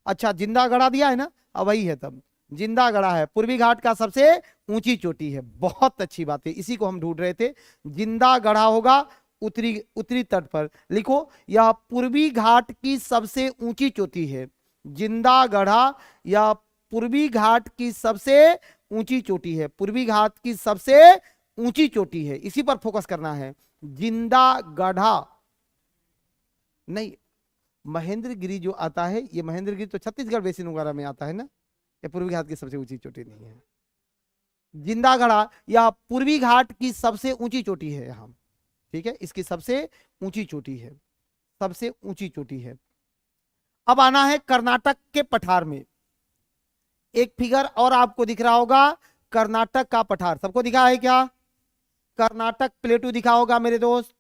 अच्छा जिंदा गढ़ा दिया है ना, अब वही है तब। जिंदा गढ़ा है, पूर्वी घाट का सबसे ऊंची चोटी है। बहुत अच्छी बात है, इसी को हम ढूंढ रहे थे। जिंदा गढ़ा होगा उत्तरी उत्तरी तट पर। लिखो, यह पूर्वी घाट की सबसे ऊंची चोटी है। जिंदा गढ़ा या पूर्वी घाट की सबसे ऊंची चोटी है। पूर्वी घाट की सबसे ऊंची चोटी है, इसी पर फोकस करना है। जिंदा गढ़ा नहीं, महेंद्रगिरी जो आता है, ये महेंद्रगिरी तो छत्तीसगढ़ बेसिन वगैरह में आता है ना, ये पूर्वी घाट की सबसे ऊंची चोटी नहीं है। जिंदागढ़ा या पूर्वी घाट की सबसे ऊंची चोटी है यहाँ, ठीक है, इसकी सबसे ऊंची चोटी है, सबसे ऊंची चोटी है। अब आना है कर्नाटक के पठार में। एक फिगर और आपको दिख रहा होगा, कर्नाटक का पठार सबको दिखा है क्या? कर्नाटक प्लेटू दिखा होगा मेरे दोस्त,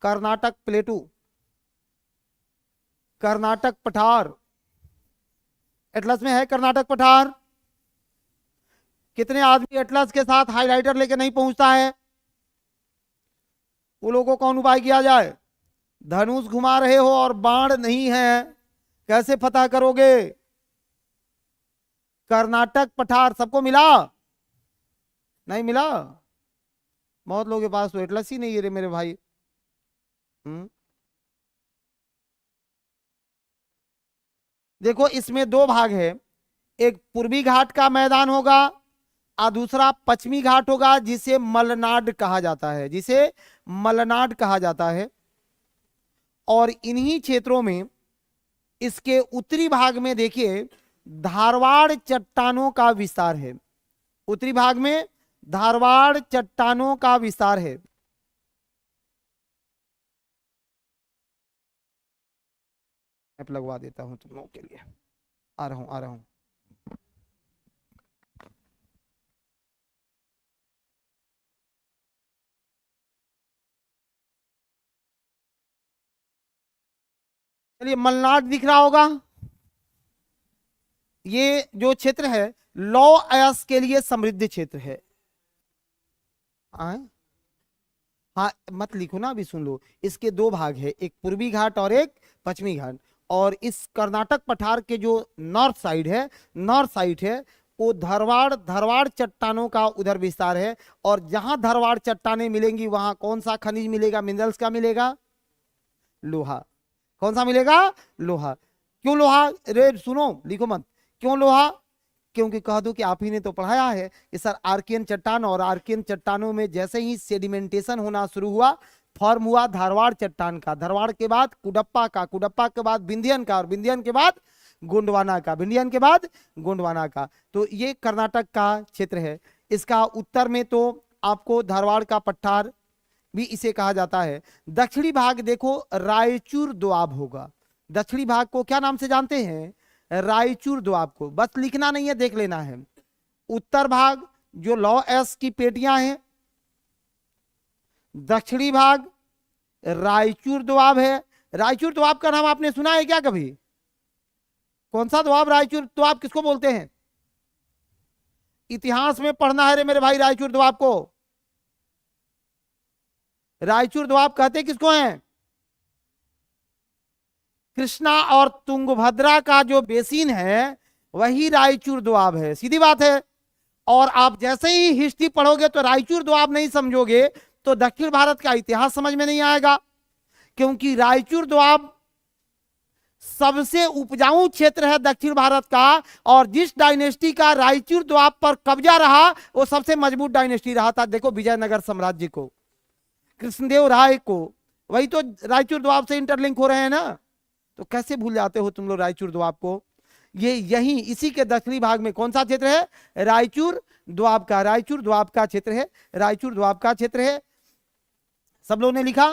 कर्नाटक प्लेटू, कर्नाटक पठार एटलस में है। कर्नाटक पठार, कितने आदमी एटलस के साथ हाइलाइटर लेके नहीं पहुंचता है? वो लोगों को कौन उपाय किया जाए? धनुष घुमा रहे हो और बाण नहीं है, कैसे फतह करोगे? कर्नाटक पठार सबको मिला? नहीं मिला? बहुत लोगों के पास तो एटलस ही नहीं है रे मेरे भाई। देखो इसमें दो भाग है, एक पूर्वी घाट का मैदान होगा और दूसरा पश्चिमी घाट होगा, जिसे मलनाड कहा जाता है, जिसे मलनाड कहा जाता है। और इन्हीं क्षेत्रों में, इसके उत्तरी भाग में देखिए, धारवाड़ चट्टानों का विस्तार है। उत्तरी भाग में धारवाड़ चट्टानों का विस्तार है। ऐप लगवा देता हूं तुम लोगों के लिए, आ रहा हूं आ रहा हूं। चलिए मलनाड दिख रहा होगा, ये जो क्षेत्र है लौ अयस्क के लिए समृद्ध क्षेत्र है। हाँ मत लिखो ना, अभी सुन लो। इसके दो भाग है, एक पूर्वी घाट और एक पश्चिमी घाट। और इस कर्नाटक पठार के जो नॉर्थ साइड है, नॉर्थ साइड है, वो धरवाड़ धरवाड़ चट्टानों का उधर विस्तार है। और जहां धरवाड़ चट्टानें मिलेंगी वहां कौन सा खनिज मिलेगा, मिनरल्स का मिलेगा, लोहा। कौन सा मिलेगा, लोहा। क्यों लोहा, रे सुनो लिखो मत, क्यों लोहा, क्योंकि कह दो कि आप ही ने तो पढ़ाया है कि सर आर्कियन चट्टान, और आर्कियन चट्टानों में जैसे ही सेडिमेंटेशन होना शुरू हुआ, फॉर्म हुआ धारवाड़ चट्टान का, धारवाड़ के बाद कुडप्पा का, कुडप्पा के बाद विंध्यन का, और विंध्यन के बाद गोंडवाना का, विंध्यन के बाद गोंडवाना का। तो ये कर्नाटक का क्षेत्र है। इसका उत्तर में तो आपको धारवाड़ का पठार भी इसे कहा जाता है। दक्षिणी भाग देखो रायचूर दोआब होगा। दक्षिणी भाग को क्या नाम से जानते हैं, रायचूर दोआब को। बस लिखना नहीं है, देख लेना है। उत्तर भाग जो लौ एस की पेटियां हैं, दक्षिणी भाग रायचूर दोआब है। रायचूर दोआब का नाम आपने सुना है क्या कभी, कौन सा दोआब, रायचूर दोआब किसको बोलते हैं, इतिहास में पढ़ना है रे मेरे भाई। रायचूर दोआब को, रायचूर दोआब कहते किसको हैं, कृष्णा और तुंगभद्रा का जो बेसिन है वही रायचूर दोआब है, सीधी बात है। और आप जैसे ही हिस्ट्री पढ़ोगे तो रायचूर दोआब नहीं समझोगे तो दक्षिण भारत का इतिहास समझ में नहीं आएगा। क्योंकि रायचूर दोआब सबसे उपजाऊ क्षेत्र है दक्षिण भारत का, और जिस डायनेस्टी का रायचूर दोआब पर कब्जा रहा वो सबसे मजबूत डायनेस्टी रहा था। देखो विजयनगर साम्राज्य को, कृष्णदेव राय को, वही तो रायचूर दोआब से इंटरलिंक हो रहे हैं ना। तो कैसे भूल जाते हो तुम लोग रायचूर दोआब को। ये यही इसी के दक्षिणी भाग में कौन सा क्षेत्र है, रायचूर दोआब का, रायचूर दोआब का क्षेत्र है, रायचूर दोआब का क्षेत्र है। सब लोगों ने लिखा,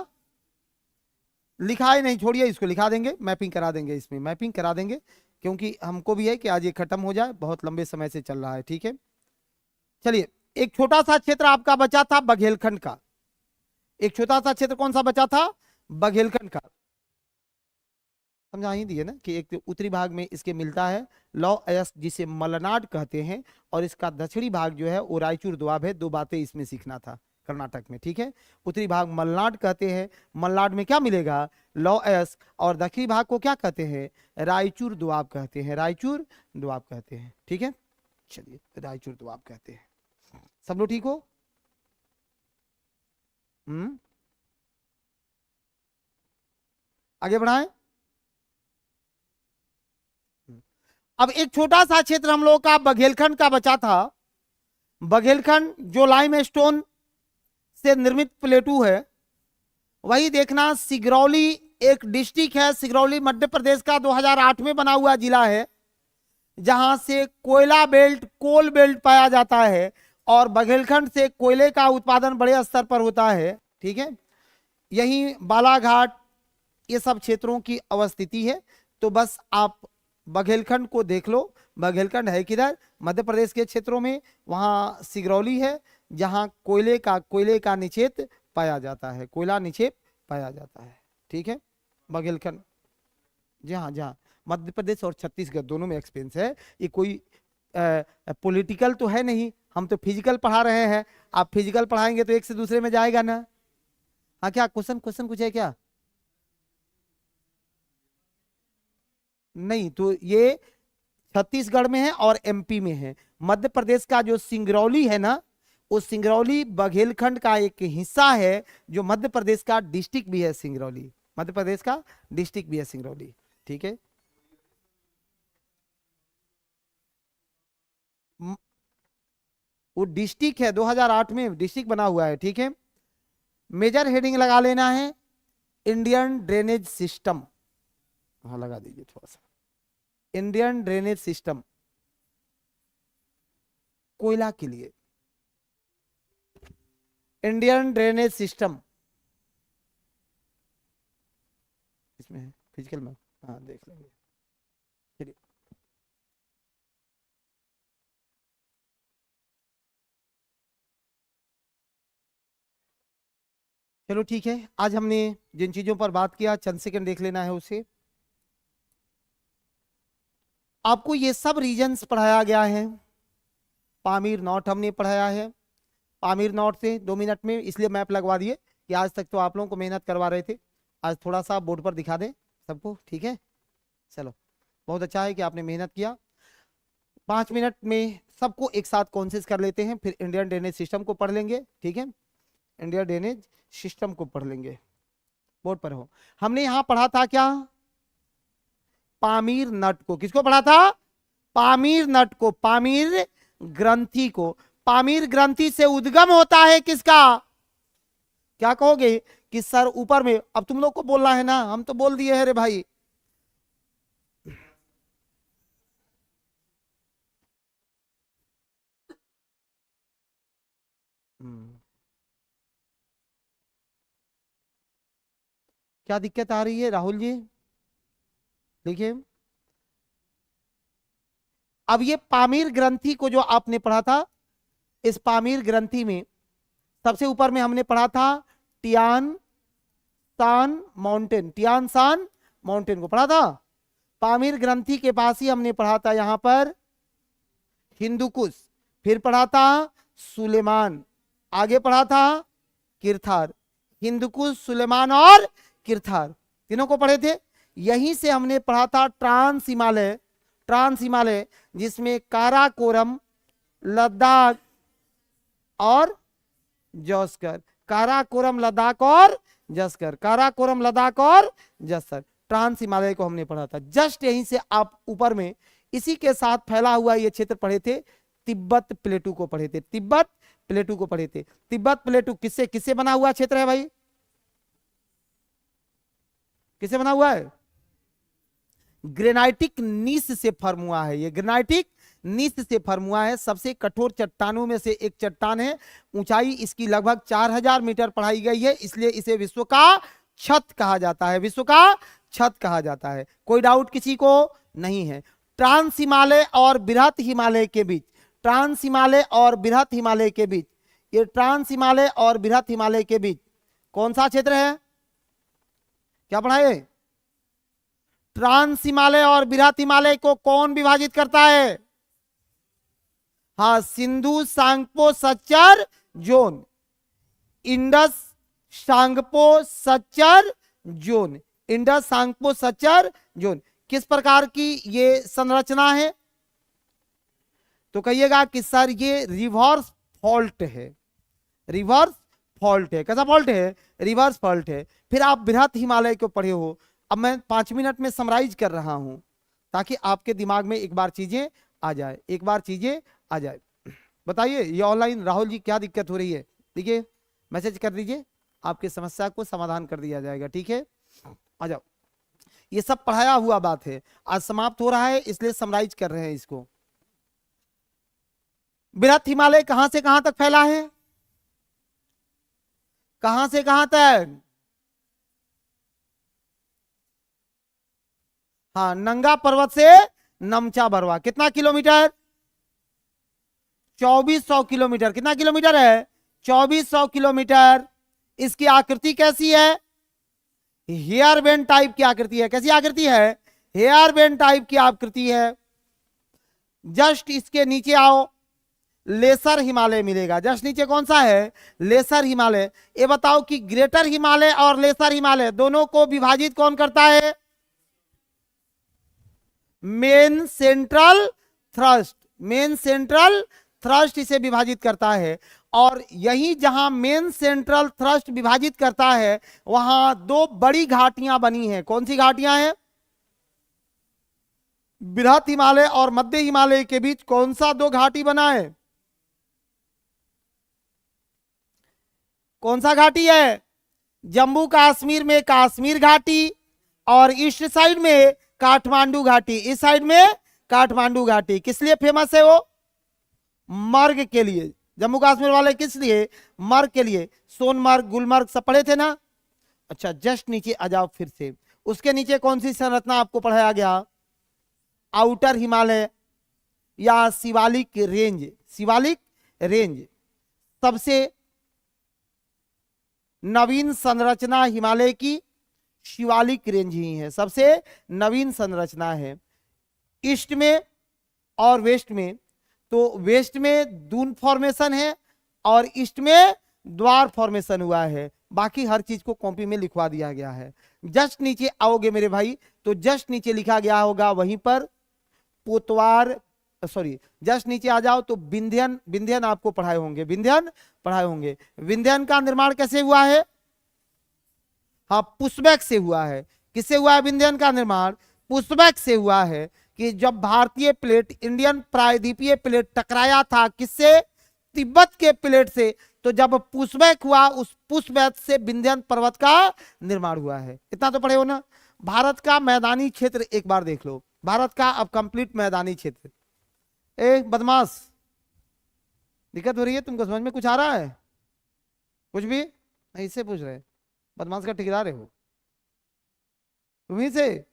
लिखा है नहीं, छोड़िए इसको, लिखा देंगे, मैपिंग करा देंगे, इसमें मैपिंग करा देंगे, क्योंकि हमको भी है कि आज ये खत्म हो जाए, बहुत लंबे समय से चल रहा है। ठीक है, चलिए एक छोटा सा क्षेत्र आपका बचा था बघेलखंड का। एक छोटा सा क्षेत्र कौन सा बचा था, बघेलखंड का। समझा ही दिए ना कि एक उत्तरी भाग में इसके मिलता है लौ अयस्क जिसे मलनाड कहते हैं, और इसका दक्षिणी भाग जो है वो रायचूर दोआब है। दो बातें इसमें सीखना था कर्नाटक में। ठीक है, उत्तरी भाग मलनाड कहते हैं, मलनाड में क्या मिलेगा, लौ अयस्क, और दक्षिणी भाग को क्या कहते हैं, रायचूर दोआब कहते हैं, रायचूर दोआब कहते हैं। ठीक है, चलिए रायचूर दोआब कहते हैं। सब लोग ठीक हो, आगे बढ़ाएं। अब एक छोटा सा क्षेत्र हम लोग का बघेलखंड का बचा था। बघेलखंड जो लाइमस्टोन से निर्मित प्लेटू है, वही देखना। सिगरौली एक डिस्ट्रिक्ट है, सिगरौली मध्य प्रदेश का 2008 में बना हुआ जिला है, जहां से कोयला बेल्ट, कोल बेल्ट पाया जाता है, और बघेलखंड से कोयले का उत्पादन बड़े स्तर पर होता है। ठीक है, यही बालाघाट ये सब क्षेत्रों की अवस्थिति है। तो बस आप बघेलखंड को देख लो। बघेलखंड है किधर, मध्य प्रदेश के क्षेत्रों में, वहां सिगरौली है जहां कोयले का निक्षेप पाया जाता है, कोयला निक्षेप पाया जाता है। ठीक है, बघेलखंड जहाँ जहाँ मध्य प्रदेश और छत्तीसगढ़ दोनों में एक्सपेंस है। ये कोई पॉलिटिकल तो है नहीं, हम तो फिजिकल पढ़ा रहे हैं। आप फिजिकल पढ़ाएंगे तो एक से दूसरे में जाएगा ना। हाँ क्या क्वेश्चन कुछ है क्या, नहीं तो ये छत्तीसगढ़ में है और एमपी में है। मध्य प्रदेश का जो सिंगरौली है ना, वो सिंगरौली बघेलखंड का एक हिस्सा है, जो मध्य प्रदेश का डिस्ट्रिक्ट भी है सिंगरौली, मध्य प्रदेश का डिस्ट्रिक्ट भी है सिंगरौली। ठीक है, वो डिस्ट्रिक्ट है, 2008 में डिस्ट्रिक्ट बना हुआ है। ठीक है, मेजर हेडिंग लगा लेना है इंडियन ड्रेनेज सिस्टम। हाँ लगा दीजिए थोड़ा सा, इंडियन ड्रेनेज सिस्टम कोयला के लिए, इंडियन ड्रेनेज सिस्टम इसमें है फिजिकल में। हाँ देख लेंगे, चलिए चलो ठीक है। आज हमने जिन चीजों पर बात किया चंद सेकंड देख लेना है उसे। आपको ये सब रीजन्स पढ़ाया गया है। पामीर नॉट हमने पढ़ाया है, पामीर नॉट से 2 मिनट में इसलिए मैप लगवा दिए कि आज तक तो आप लोगों को मेहनत करवा रहे थे, आज थोड़ा सा बोर्ड पर दिखा दें सबको, ठीक है। चलो बहुत अच्छा है कि आपने मेहनत किया। 5 मिनट में सबको एक साथ कॉन्सेस कर लेते हैं, फिर इंडियन ड्रेनेज सिस्टम को पढ़ लेंगे, ठीक है। इंडियन ड्रेनेज सिस्टम को पढ़ लेंगे, बोर्ड पर हो। हमने यहां पढ़ा था क्या, पामीर नट को। किसको पढ़ा था, पामीर नट को, पामीर ग्रंथि को। पामीर ग्रंथि से उद्गम होता है किसका, क्या कहोगे कि सर ऊपर में, अब तुम लोग को बोलना है ना, हम तो बोल दिए है रे भाई। क्या दिक्कत आ रही है राहुल जी, देखिए। अब ये पामीर ग्रंथि को जो आपने पढ़ा था, इस पामीर ग्रंथि में सबसे ऊपर में हमने पढ़ा था टियान सान माउंटेन, टियान सान माउंटेन को पढ़ा था। पामीर ग्रंथि के पास ही हमने पढ़ा था यहां पर हिंदुकुश, फिर पढ़ा था सुलेमान, आगे पढ़ा था किरथार। हिंदुकुश, सुलेमान और किरथार तीनों को पढ़े थे। यहीं से हमने पढ़ा था ट्रांस हिमालय, ट्रांस हिमालय जिसमें काराकोरम, लद्दाख और जौस्कर, काराकोरम लद्दाख और जस्कर, काराकोरम लद्दाख और जस्कर, ट्रांस हिमालय को हमने पढ़ा था। जस्ट यहीं से आप ऊपर में इसी के साथ फैला हुआ ये क्षेत्र पढ़े थे, तिब्बत प्लेटू को पढ़े थे, तिब्बत प्लेटू को पढ़े थे। तिब्बत प्लेटू किससे किससे बना हुआ क्षेत्र है भाई, किससे बना हुआ है, ग्रेनाइटिक नीस से फॉर्म हुआ है। ये ग्रेनाइटिक नीस से फॉर्म हुआ है। सबसे कठोर चट्टानों में से एक चट्टान है, ऊंचाई इसकी लगभग 4000 मीटर पढ़ाई गई है, इसलिए इसे विश्व का छत कहा जाता है, विश्व का छत कहा जाता है। कोई डाउट किसी को नहीं है। ट्रांस हिमालय और बृहत हिमालय के बीच, ट्रांस हिमालय और बृहत हिमालय के बीच, ये ट्रांस हिमालय और बृहत हिमालय के बीच कौन सा क्षेत्र है, क्या पढ़ाए, ट्रांस हिमालय और बृहत हिमालय को कौन विभाजित करता है, हाँ, Sindhu Tsangpo suture zone, Indus Tsangpo suture zone, Indus Tsangpo suture zone. किस प्रकार की ये संरचना है, तो कहिएगा कि सर ये रिवर्स फॉल्ट है, रिवर्स फॉल्ट है। कैसा फॉल्ट है, रिवर्स फॉल्ट है। फिर आप बृहत हिमालय को पढ़े हो। अब मैं 5 मिनट में समराइज कर रहा हूं ताकि आपके दिमाग में एक बार चीजें आ जाए, एक बार चीजें आ जाए। बताइए ये ऑनलाइन राहुल जी क्या दिक्कत हो रही है, देखिए मैसेज कर दीजिए, आपकी समस्या को समाधान कर दिया जाएगा, ठीक है। आ जाओ, ये सब पढ़ाया हुआ बात है, आज समाप्त हो रहा है इसलिए समराइज कर रहे हैं इसको। बृहत हिमालय कहां से कहां तक फैला है, कहां से कहां तक, हाँ, नंगा पर्वत से नमचा बरवा, कितना किलोमीटर, 2400 किलोमीटर। कितना किलोमीटर है, 2400 किलोमीटर। इसकी आकृति कैसी है, हेयर बैंड टाइप की आकृति है। कैसी आकृति है, हेयर बैंड टाइप की आकृति है। जस्ट इसके नीचे आओ, लेसर हिमालय मिलेगा। जस्ट नीचे कौन सा है, लेसर हिमालय। ये बताओ कि ग्रेटर हिमालय और लेसर हिमालय दोनों को विभाजित कौन करता है, main central thrust, main central thrust इसे विभाजित करता है। और यही जहां मेन सेंट्रल थ्रस्ट विभाजित करता है वहां 2 बड़ी घाटियां बनी हैं। कौन सी घाटियां हैं, बृहत हिमालय और मध्य हिमालय के बीच कौन सा 2 घाटी बना है, कौन सा घाटी है, जम्मू कश्मीर में काश्मीर घाटी और ईस्ट साइड में काठमांडू घाटी, इस साइड में काठमांडू घाटी। किस लिए फेमस है वो, मर्ग के लिए। जम्मू कश्मीर वाले किस लिए, मर्ग के लिए। सोनमर्ग, गुलमर्ग सब पढ़े थे ना। अच्छा जस्ट नीचे आ जाओ फिर से, उसके नीचे कौन सी संरचना आपको पढ़ाया गया, आउटर हिमालय या शिवालिक रेंज, शिवालिक रेंज। सबसे नवीन संरचना हिमालय की शिवालिक रेंज ही है, सबसे नवीन संरचना है। ईस्ट में और वेस्ट में। तो वेस्ट में दून फॉर्मेशन है और ईस्ट में द्वार फॉर्मेशन हुआ है। बाकी हर चीज को कॉपी में लिखवा दिया गया है। जस्ट नीचे आओगे मेरे भाई तो जस्ट नीचे लिखा गया होगा वहीं पर पोतवार, सॉरी जस्ट नीचे आ जाओ तो विंध्यन, विंध्यन आपको पढ़ाए होंगे, विंध्यन पढ़ाए होंगे। विंध्यन का निर्माण कैसे हुआ है? हाँ, पुष्पैक से हुआ है। किससे हुआ है विंध्यन का निर्माण? पुष्पैक से हुआ है। कि जब भारतीय प्लेट, इंडियन प्रायद्वीपीय प्लेट टकराया था किससे? तिब्बत के प्लेट से। तो जब पुष्पैक हुआ उस पुष्पैक से विंध्यन पर्वत का निर्माण हुआ है। इतना तो पढ़े हो ना। भारत का मैदानी क्षेत्र एक बार देख लो, भारत का अब कंप्लीट मैदानी क्षेत्र। ए बदमाश, दिक्कत हो रही है तुमको? समझ में कुछ आ रहा है? कुछ भी नहीं? इससे पूछ रहे, बदमाश का ठेकेदार है वो, तुम्ही से।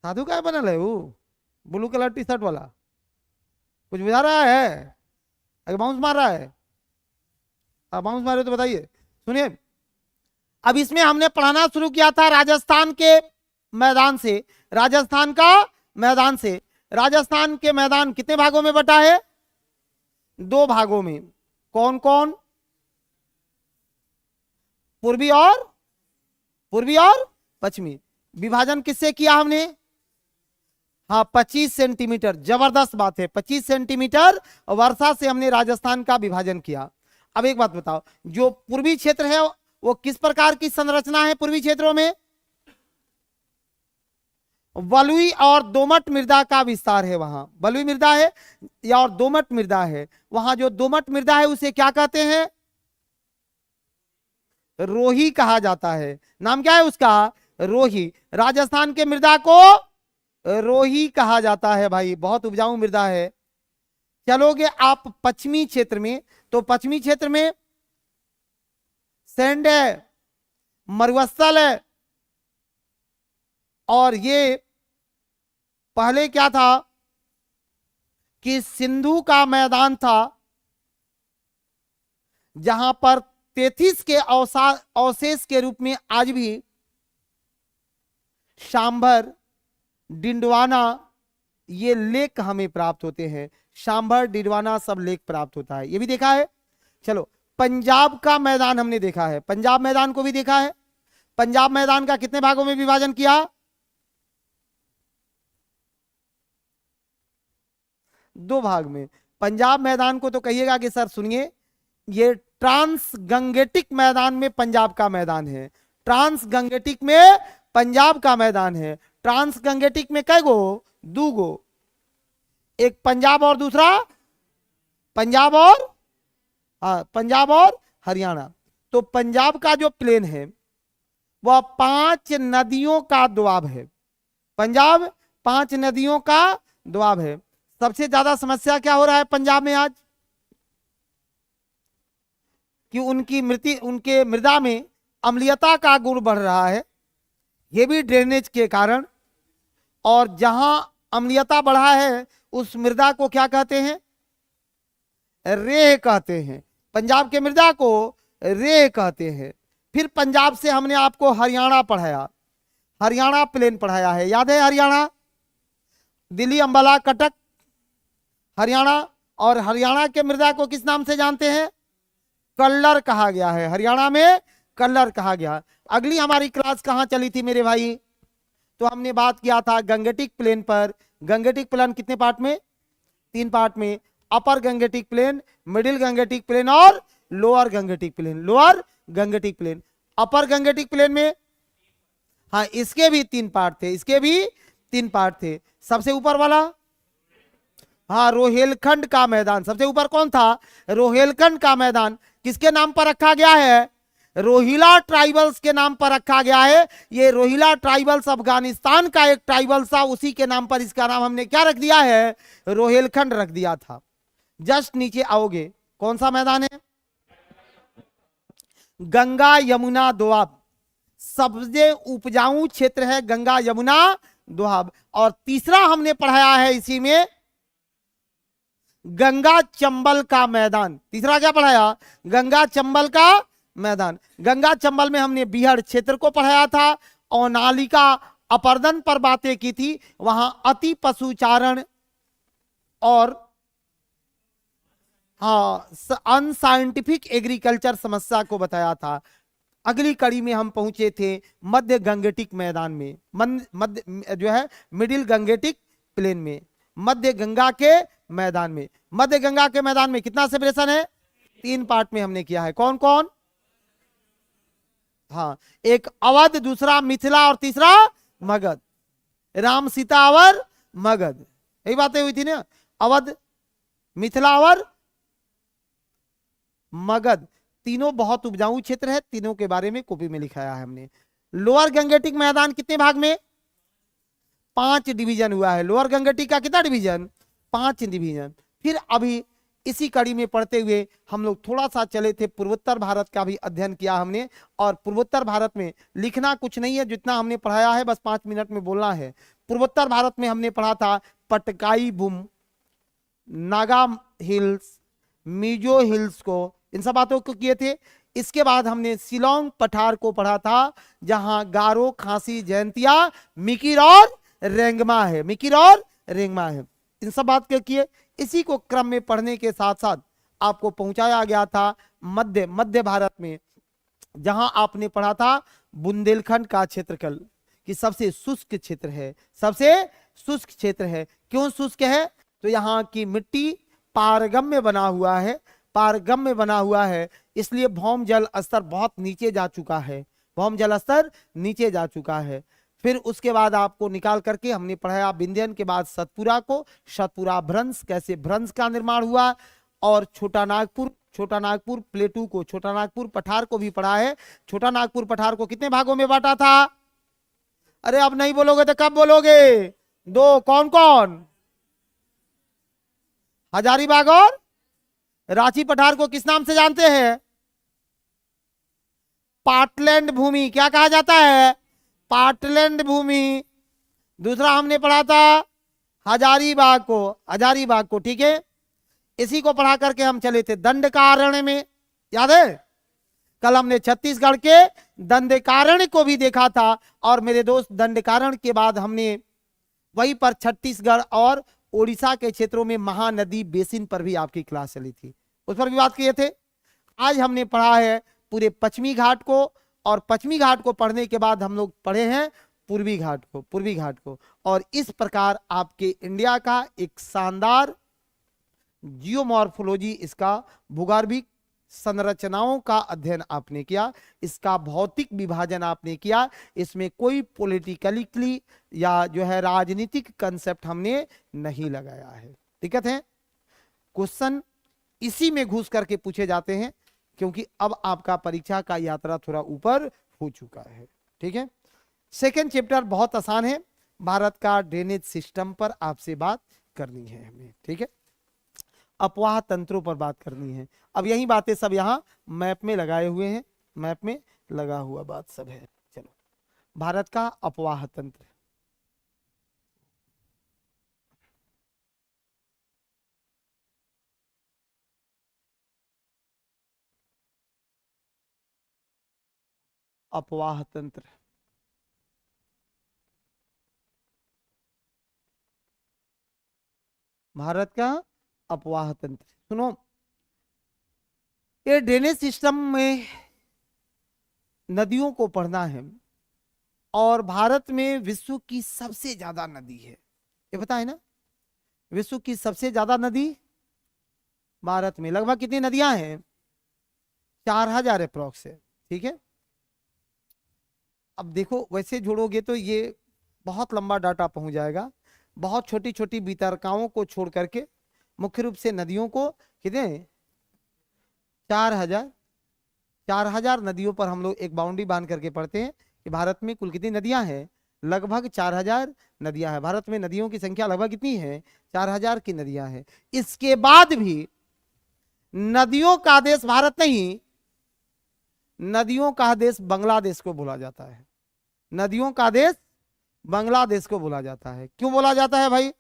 साधु का बनल है वो ब्लू कलर टी शर्ट वाला, कुछ बुझा रहा है? अगर बाउंस मार रहा है, अब बाउंस मारे तो बताइए। सुनिए, अब इसमें हमने पढ़ाना शुरू किया था राजस्थान के मैदान से, राजस्थान का मैदान से। राजस्थान के मैदान कितने भागों में बटा है? 2 भागों में। कौन कौन? पूर्वी और पश्चिमी। विभाजन किससे किया हमने? हाँ, 25 सेंटीमीटर। जबरदस्त बात है, 25 सेंटीमीटर वर्षा से हमने राजस्थान का विभाजन किया। अब एक बात बताओ, जो पूर्वी क्षेत्र है वो किस प्रकार की संरचना है? पूर्वी क्षेत्रों में बलुई और दोमट मृदा का विस्तार है। वहां बलुई मृदा है या और दोमट मृदा है। वहां जो दोमट मृदा है उसे क्या कहते हैं? रोही कहा जाता है। नाम क्या है उसका? रोही। राजस्थान के मृदा को रोही कहा जाता है भाई, बहुत उपजाऊ मृदा है। चलोगे आप पश्चिमी क्षेत्र में, तो पश्चिमी क्षेत्र में सैंड है, मरुस्थल है। और ये पहले क्या था कि सिंधु का मैदान था, जहां पर 33 के अवशेष के रूप में आज भी सांभर, डिंडवाना ये लेक हमें प्राप्त होते हैं। सांभर, डिंडवाना सब लेक प्राप्त होता है, ये भी देखा है। चलो, पंजाब का मैदान हमने देखा है, पंजाब मैदान को भी देखा है। पंजाब मैदान का कितने भागों में विभाजन किया? 2 भाग में। पंजाब मैदान को तो कहिएगा कि सर सुनिए, ये ट्रांस गंगेटिक मैदान में पंजाब का मैदान है। ट्रांस गंगेटिक में पंजाब का मैदान है। ट्रांस गंगेटिक में कै गो? 2 गो। एक पंजाब और दूसरा पंजाब और पंजाब और हरियाणा। तो पंजाब का जो प्लेन है वह 5 नदियों का दोआब है। पंजाब 5 नदियों का दोआब है। सबसे ज्यादा समस्या क्या हो रहा है पंजाब में आज? कि उनके मृदा में अम्लीयता का गुण बढ़ रहा है, ये भी ड्रेनेज के कारण। और जहां अम्लीयता बढ़ा है उस मृदा को क्या कहते हैं? रेह कहते हैं। पंजाब के मृदा को रेह कहते हैं। फिर पंजाब से हमने आपको हरियाणा पढ़ाया, हरियाणा प्लेन पढ़ाया है, याद है? हरियाणा, दिल्ली, अंबाला, कटक, हरियाणा। और हरियाणा के मृदा को किस नाम से जानते हैं? कल्लर कहा गया है। हरियाणा में कल्लर कहा गया। अगली हमारी क्लास कहां चली थी मेरे भाई? तो हमने बात किया था गंगेटिक प्लेन पर। गंगेटिक प्लेन कितने पार्ट में? 3 पार्ट में। Upper Gangetic plain, middle Gangetic plain और lower Gangetic plain. Lower Gangetic plain, upper Gangetic plain में, हाँ इसके भी 3 पार्ट थे, इसके भी 3 पार्ट थे। सबसे ऊपर वाला, हाँ रोहेलखंड का मैदान। सबसे ऊपर कौन था? रोहेलखंड का मैदान। किसके नाम पर रखा गया है? रोहिला ट्राइबल्स के नाम पर रखा गया है। ये रोहिला ट्राइबल्स अफगानिस्तान का एक ट्राइबल था, उसी के नाम पर इसका नाम हमने क्या रख दिया है? रोहेलखंड रख दिया था। जस्ट नीचे आओगे, कौन सा मैदान है? गंगा यमुना दोआब। सबसे उपजाऊ क्षेत्र है गंगा यमुना दोआब। और तीसरा हमने पढ़ाया है इसी में गंगा चंबल का मैदान। तीसरा क्या पढ़ाया? गंगा चंबल का मैदान। गंगा चंबल में हमने बिहार क्षेत्र को पढ़ाया था, औनालिका अपरदन पर बातें की थी, वहां अति पशुचारण और हाँ अनसाइंटिफिक एग्रीकल्चर समस्या को बताया था। अगली कड़ी में हम पहुंचे थे मध्य गंगेटिक मैदान में, मध्य जो है मिडिल गंगेटिक प्लेन में, मध्य गंगा के मैदान में। मध्य गंगा के मैदान में कितना सेपरेशन है? 3 पार्ट में हमने किया है। कौन कौन? हाँ, एक अवध, दूसरा मिथिला और तीसरा मगध। राम सीता और मगध, यही बातें हुई थी ना। अवध, मिथिला और मगध, तीनों बहुत उपजाऊ क्षेत्र है। तीनों के बारे में कॉपी में लिखाया है हमने। लोअर गंगेटिक मैदान कितने भाग में? 5 डिवीजन हुआ है। लोअर गंगेटिक का कितना डिवीजन? 5 डिवीजन। फिर अभी इसी कड़ी में पढ़ते हुए हम लोग थोड़ा सा चले थे, पूर्वोत्तर भारत का भी अध्ययन किया हमने। और पूर्वोत्तर भारत में लिखना कुछ नहीं है, जितना हमने पढ़ाया है बस 5 मिनट में बोलना है। पूर्वोत्तर भारत में हमने पढ़ा था पटकाई बुम, नागा हिल्स, मिजो हिल्स को, इन सब बातों को किए थे। इसके बाद हमने शिलोंग पठार को पढ़ा था, जहां गारो, खासी, जयंतिया, मिकिर और रेंगमा है, मिकिर और रेंगमा है। इन सब बात के किए। इसी को क्रम में पढ़ने के साथ साथ आपको पहुंचाया गया था मध्य भारत में, जहां आपने पढ़ा था बुंदेलखंड का क्षेत्रफल कि सबसे शुष्क क्षेत्र है, सबसे शुष्क क्षेत्र है। क्यों शुष्क है? तो यहाँ की मिट्टी पारगम्य बना हुआ है, पारगम्य बना हुआ है, इसलिए भौम जल स्तर बहुत नीचे जा चुका है, भौम जल स्तर नीचे जा चुका है। फिर उसके बाद आपको निकाल करके हमने पढ़ाया विंध्यन के बाद सतपुरा को, सतपुरा भ्रंश, कैसे भ्रंश का निर्माण हुआ। और छोटा नागपुर प्लेटू को, छोटा नागपुर पठार को भी पढ़ा है। छोटा नागपुर पठार को कितने भागों में बांटा था? अरे अब नहीं बोलोगे तो कब बोलोगे? 2। कौन कौन? हजारीबाग और रांची पठार को किस नाम से जानते हैं? पाटलैंड भूमि। क्या कहा जाता है? पाटलैंड भूमि। दूसरा हमने पढ़ा था हजारीबाग को, हजारीबाग को, ठीक है। इसी को पढ़ा करके हम चले थे दंडकारण्य में, याद है? कल हमने छत्तीसगढ़ के दंडकारण्य को भी देखा था। और मेरे दोस्त दंडकारण्य के बाद हमने वहीं पर छत्तीसगढ़ और ओडिशा के क्षेत्रों में महानदी बेसिन पर भी आपकी क्लास चली थी, उस पर भी बात किए थे। आज हमने पढ़ा है पूरे पश्चिमी घाट को, और पश्चिमी घाट को पढ़ने के बाद हम लोग पढ़े हैं पूर्वी घाट को, पूर्वी घाट को। और इस प्रकार आपके इंडिया का एक शानदार जियोमॉर्फोलॉजी, इसका भूगर्भिक संरचनाओं का अध्ययन आपने किया, इसका भौतिक विभाजन आपने किया। इसमें कोई पॉलिटिकली या जो है राजनीतिक कंसेप्ट हमने नहीं लगाया है। दिक्कत है? क्वेश्चन इसी में घुस करके पूछे जाते हैं, क्योंकि अब आपका परीक्षा का यात्रा थोड़ा ऊपर हो चुका है, ठीक है। सेकेंड चैप्टर बहुत आसान है, भारत का ड्रेनेज सिस्टम पर आपसे बात करनी है हमें, ठीक है। अपवाह तंत्रों पर बात करनी है। अब यही बातें सब यहाँ मैप में लगाए हुए हैं, मैप में लगा हुआ बात सब है। चलो, भारत का अपवाह तंत्र, अपवाह तंत्र, भारत का अपवाह तंत्र। सुनो, ये ड्रेनेज सिस्टम में नदियों को पढ़ना है, और भारत में विश्व की सबसे ज्यादा नदी है, ये पता है ना? विश्व की सबसे ज्यादा नदी भारत में। लगभग कितनी नदियां हैं? 4000 अप्रोक्स है, ठीक है। अब देखो, वैसे जोड़ोगे तो ये बहुत लंबा डाटा पहुंच जाएगा। बहुत छोटी छोटी वितरकाओं को छोड़ करके मुख्य रूप से नदियों को कितने? 4000 नदियों पर हम लोग एक बाउंड्री बांध करके पढ़ते हैं कि भारत में कुल कितनी नदियां हैं? लगभग 4000 नदियां हैं। भारत में नदियों की संख्या लगभग कितनी है? 4000 की नदियां हैं। इसके बाद भी नदियों का देश भारत नहीं, नदियों का देश बांग्लादेश को बोला जाता है। नदियों का देश बांग्लादेश को बोला जाता है। क्यों बोला जाता है भाई?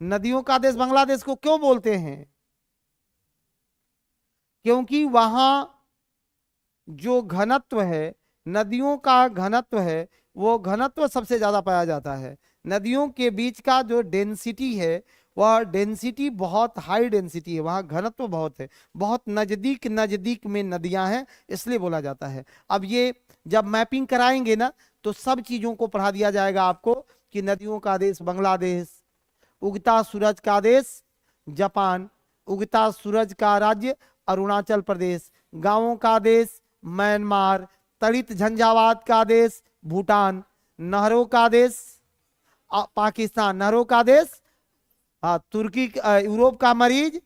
नदियों का देश बांग्लादेश को क्यों बोलते हैं? क्योंकि वहां जो घनत्व है, नदियों का घनत्व है वो घनत्व सबसे ज्यादा पाया जाता है। नदियों के बीच का जो डेंसिटी है वह डेंसिटी बहुत हाई डेंसिटी है, वहाँ घनत्व बहुत है, बहुत नजदीक नजदीक में नदियां हैं, इसलिए बोला जाता है। अब ये जब मैपिंग कराएंगे ना तो सब चीजों को पढ़ा दिया जाएगा आपको कि नदियों का देश बांग्लादेश, उगता सूरज का देश जापान, उगता सूरज का राज्य अरुणाचल प्रदेश, गांवों का देश म्यांमार, तड़ित झंझावात का देश भूटान, नहरों का देश पाकिस्तान, नहरों का देश तुर्की, यूरोप का मरीज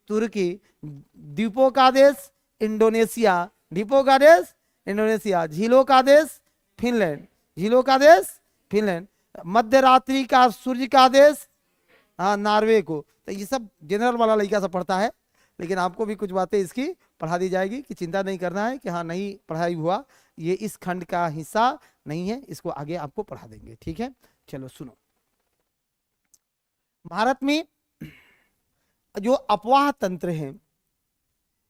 तुर्की, द्वीपों का देश इंडोनेशिया, द्वीपों का देश इंडोनेशिया, झीलों का देश फिनलैंड, झीलों का देश फिनलैंड, मध्य रात्रि का सूर्य का देश नॉर्वे को। तो ये सब जनरल वाला लड़का सब पढ़ता है, लेकिन आपको भी कुछ बातें इसकी पढ़ा दी जाएगी कि चिंता नहीं करना है कि हाँ नहीं पढ़ाई हुआ, ये इस खंड का हिस्सा नहीं है, इसको आगे आपको पढ़ा देंगे। ठीक है, चलो सुनो। भारत में जो अपवाह तंत्र हैं,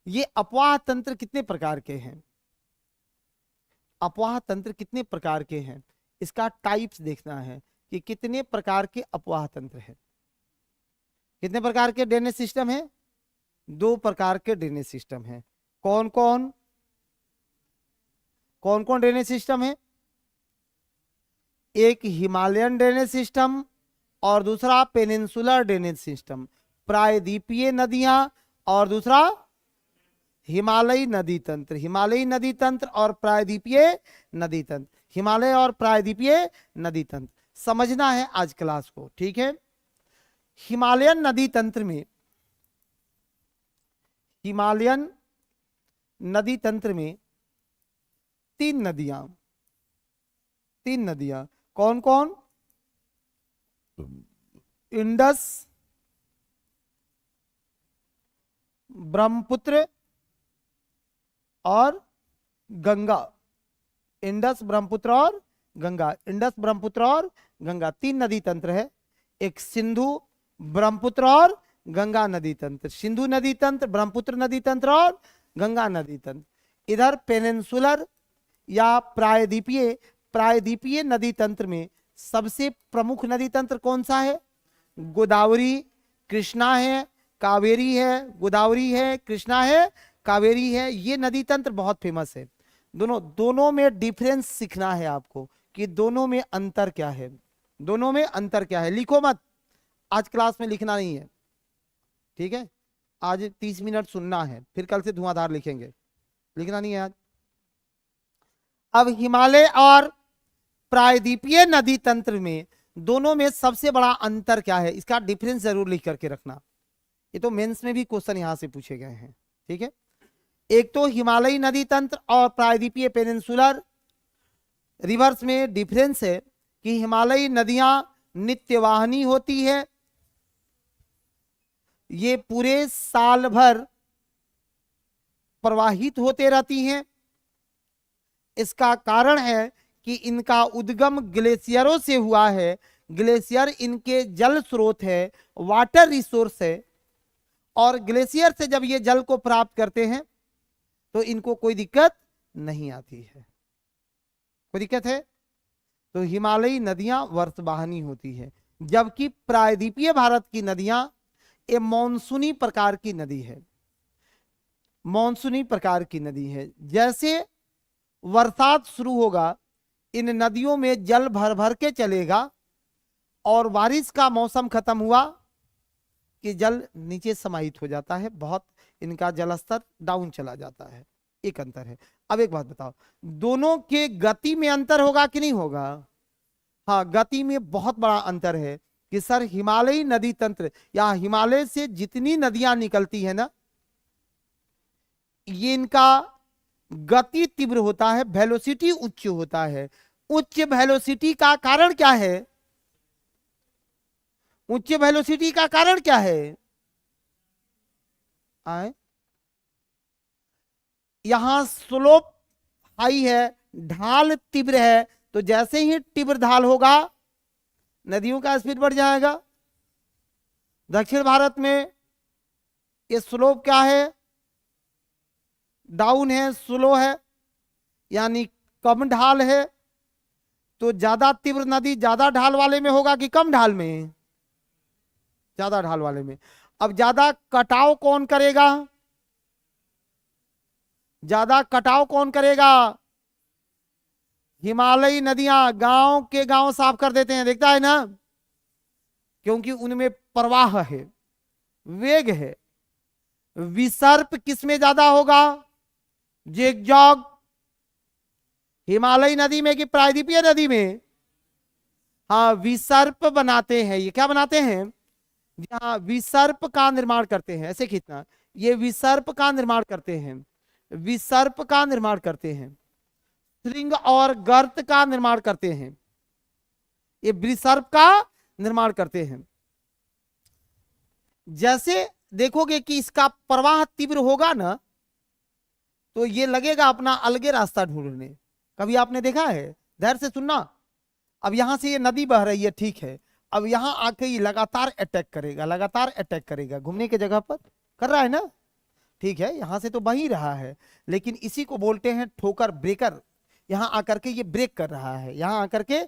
ये अपवाह तंत्र कितने प्रकार के हैं? अपवाह तंत्र कितने प्रकार के हैं, इसका टाइप्स देखना है कि कितने प्रकार के अपवाह तंत्र हैं। कितने प्रकार के ड्रेनेज सिस्टम है? 2 प्रकार के ड्रेनेज सिस्टम है। कौन कौन कौन कौन ड्रेनेज सिस्टम है? एक हिमालयन ड्रेनेज सिस्टम और दूसरा पेनिनसुलर ड्रेनेज सिस्टम, प्रायद्वीपीय नदियां, और दूसरा हिमालयी नदी तंत्र। हिमालयी नदी तंत्र और प्रायद्वीपीय नदी तंत्र, हिमालय और प्रायद्वीपीय नदी तंत्र समझना है आज क्लास को। ठीक है, हिमालयन नदी तंत्र में, हिमालयन नदी तंत्र में 3 नदियां कौन कौन? इंडस, ब्रह्मपुत्र और गंगा। इंडस, ब्रह्मपुत्र और गंगा, इंडस, ब्रह्मपुत्र और गंगा 3 नदी तंत्र है। एक सिंधु, ब्रह्मपुत्र और गंगा नदी तंत्र, सिंधु नदी तंत्र, ब्रह्मपुत्र नदी तंत्र और गंगा नदी तंत्र। इधर पेनिनसुलर या प्रायद्वीपीय नदी तंत्र में सबसे प्रमुख नदी तंत्र कौन सा है? गोदावरी, कृष्णा है, कावेरी है, गोदावरी है, कृष्णा है, कावेरी है। ये नदी तंत्र बहुत फेमस है। दोनों में डिफरेंस सीखना है आपको कि दोनों में अंतर क्या है, दोनों में अंतर क्या है। लिखो मत, आज क्लास में लिखना नहीं है, ठीक है? आज 30 मिनट सुनना है, फिर कल से धुआंधार लिखेंगे, लिखना नहीं है आज। अब हिमालय और प्रायद्वीपीय नदी तंत्र में दोनों में सबसे बड़ा अंतर क्या है, इसका डिफरेंस जरूर लिख करके रखना। ये तो मेंस में भी क्वेश्चन यहां से पूछे गए हैं। ठीक है, एक तो हिमालयी नदी तंत्र और प्रायद्वीपीय पेनिनसुलर रिवर्स में डिफरेंस है कि हिमालयी नदियां नित्यवाहिनी होती है, ये पूरे साल भर प्रवाहित होते रहती हैं। इसका कारण है कि इनका उद्गम ग्लेशियरों से हुआ है, ग्लेशियर इनके जल स्रोत है, वाटर रिसोर्स है, और ग्लेशियर से जब ये जल को प्राप्त करते हैं तो इनको कोई दिक्कत नहीं आती है। कोई दिक्कत है? तो हिमालयी नदियां वर्षवाहिनी होती है, जबकि प्रायद्वीपीय भारत की नदियां ये मॉनसूनी प्रकार की नदी है, मॉनसूनी प्रकार की नदी है। जैसे बरसात शुरू होगा, इन नदियों में जल भर भर के चलेगा, और बारिश का मौसम खत्म हुआ कि जल नीचे समाहित हो जाता है, बहुत इनका जलस्तर डाउन चला जाता है। एक अंतर है। अब एक बात बताओ, दोनों के गति में अंतर होगा कि नहीं होगा? हाँ, गति में बहुत बड़ा अंतर है कि सर हिमालयी नदी तंत्र या हिमालय से जितनी नदियां निकलती है ना, ये इनका गति तीव्र होता है, वेलोसिटी उच्च होता है। उच्च वेलोसिटी का कारण क्या है? उच्च वेलोसिटी का कारण क्या है? आए, यहां स्लोप हाई है, ढाल तीव्र है, तो जैसे ही तीव्र ढाल होगा नदियों का स्पीड बढ़ जाएगा। दक्षिण भारत में ये स्लोप क्या है? डाउन है, स्लो है, यानी कम ढाल है तो ज्यादा तीव्र नदी ज्यादा ढाल वाले में होगा कि कम ढाल में? ज्यादा ढाल वाले में। अब ज्यादा कटाव कौन करेगा? ज्यादा कटाव कौन करेगा? हिमालयी नदियां गांव के गांव साफ कर देते हैं, देखता है ना, क्योंकि उनमें प्रवाह है, वेग है। विसर्प किसमें ज्यादा होगा? ज़िगज़ैग। हिमालयी नदी में कि प्रायद्वीपीय नदी में? हाँ, विसर्प बनाते हैं। ये क्या बनाते हैं? जहां विसर्प का निर्माण करते हैं, ऐसे खींचना, ये विसर्प का निर्माण करते हैं, विसर्प का निर्माण करते हैं, श्रृंग और गर्त का निर्माण करते हैं, ये विसर्प का निर्माण करते हैं। जैसे देखोगे कि इसका प्रवाह तीव्र होगा ना, तो ये लगेगा अपना अलगे रास्ता ढूंढने। कभी आपने देखा है? धैर्य से सुनना। अब यहां से ये नदी बह रही है, ठीक है, अब यहां आके ये लगातार अटैक करेगा, लगातार अटैक करेगा, घूमने की जगह पर कर रहा है ना, ठीक है, यहां से तो बह ही रहा है, लेकिन इसी को बोलते हैं ठोकर, ब्रेकर। यहां आकर के ये ब्रेक कर रहा है, यहां आकर के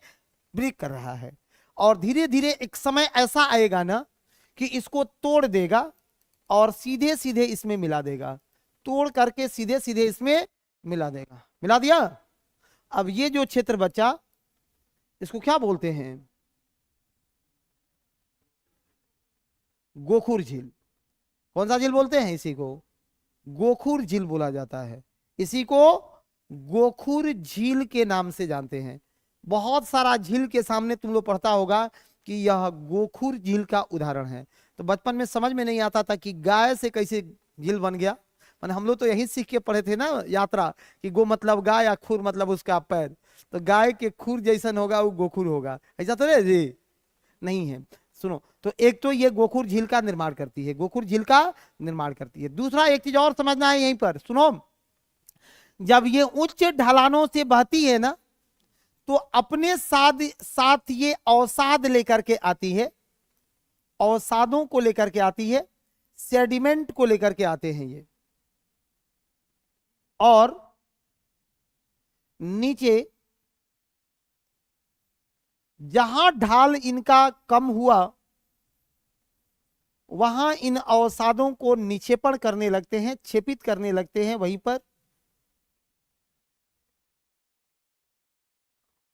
ब्रेक कर रहा है, और धीरे धीरे एक समय ऐसा आएगा ना कि इसको तोड़ देगा और सीधे सीधे इसमें मिला देगा, तोड़ करके सीधे सीधे इसमें मिला देगा। मिला दिया। अब ये जो क्षेत्र बचा, इसको क्या बोलते हैं? गोखुर झील। कौन सा झील बोलते हैं इसी को? गोखुर झील बोला जाता है। इसी को गोखुर झील के नाम से जानते हैं। बहुत सारा झील के सामने तुम लोग पढ़ता होगा कि यह गोखुर झील का उदाहरण है। तो बचपन में समझ में नहीं आता था कि गाय से कैसे झील बन गया, मैंने हम लोग तो यही सीख के पढ़े थे ना यात्रा, कि गो मतलब गाय या खुर मतलब उसका पैर, तो गाय के खुर जैसन होगा वो गोखुर होगा, ऐसा तो जी नहीं है। सुनो, तो एक तो ये गोखुर झील का निर्माण करती है, गोखुर झील का निर्माण करती है। दूसरा एक चीज और समझना है यहीं पर, सुनो, जब ये उच्च ढलानों से बहती है ना, तो अपने साथ ये अवसाद लेकर के आती है, अवसादों को लेकर के आती है, सेडिमेंट को लेकर के आते हैं ये, और नीचे जहां ढाल इनका कम हुआ वहां इन अवसादों को निक्षेपण करने लगते हैं, क्षेपित करने लगते हैं वहीं पर।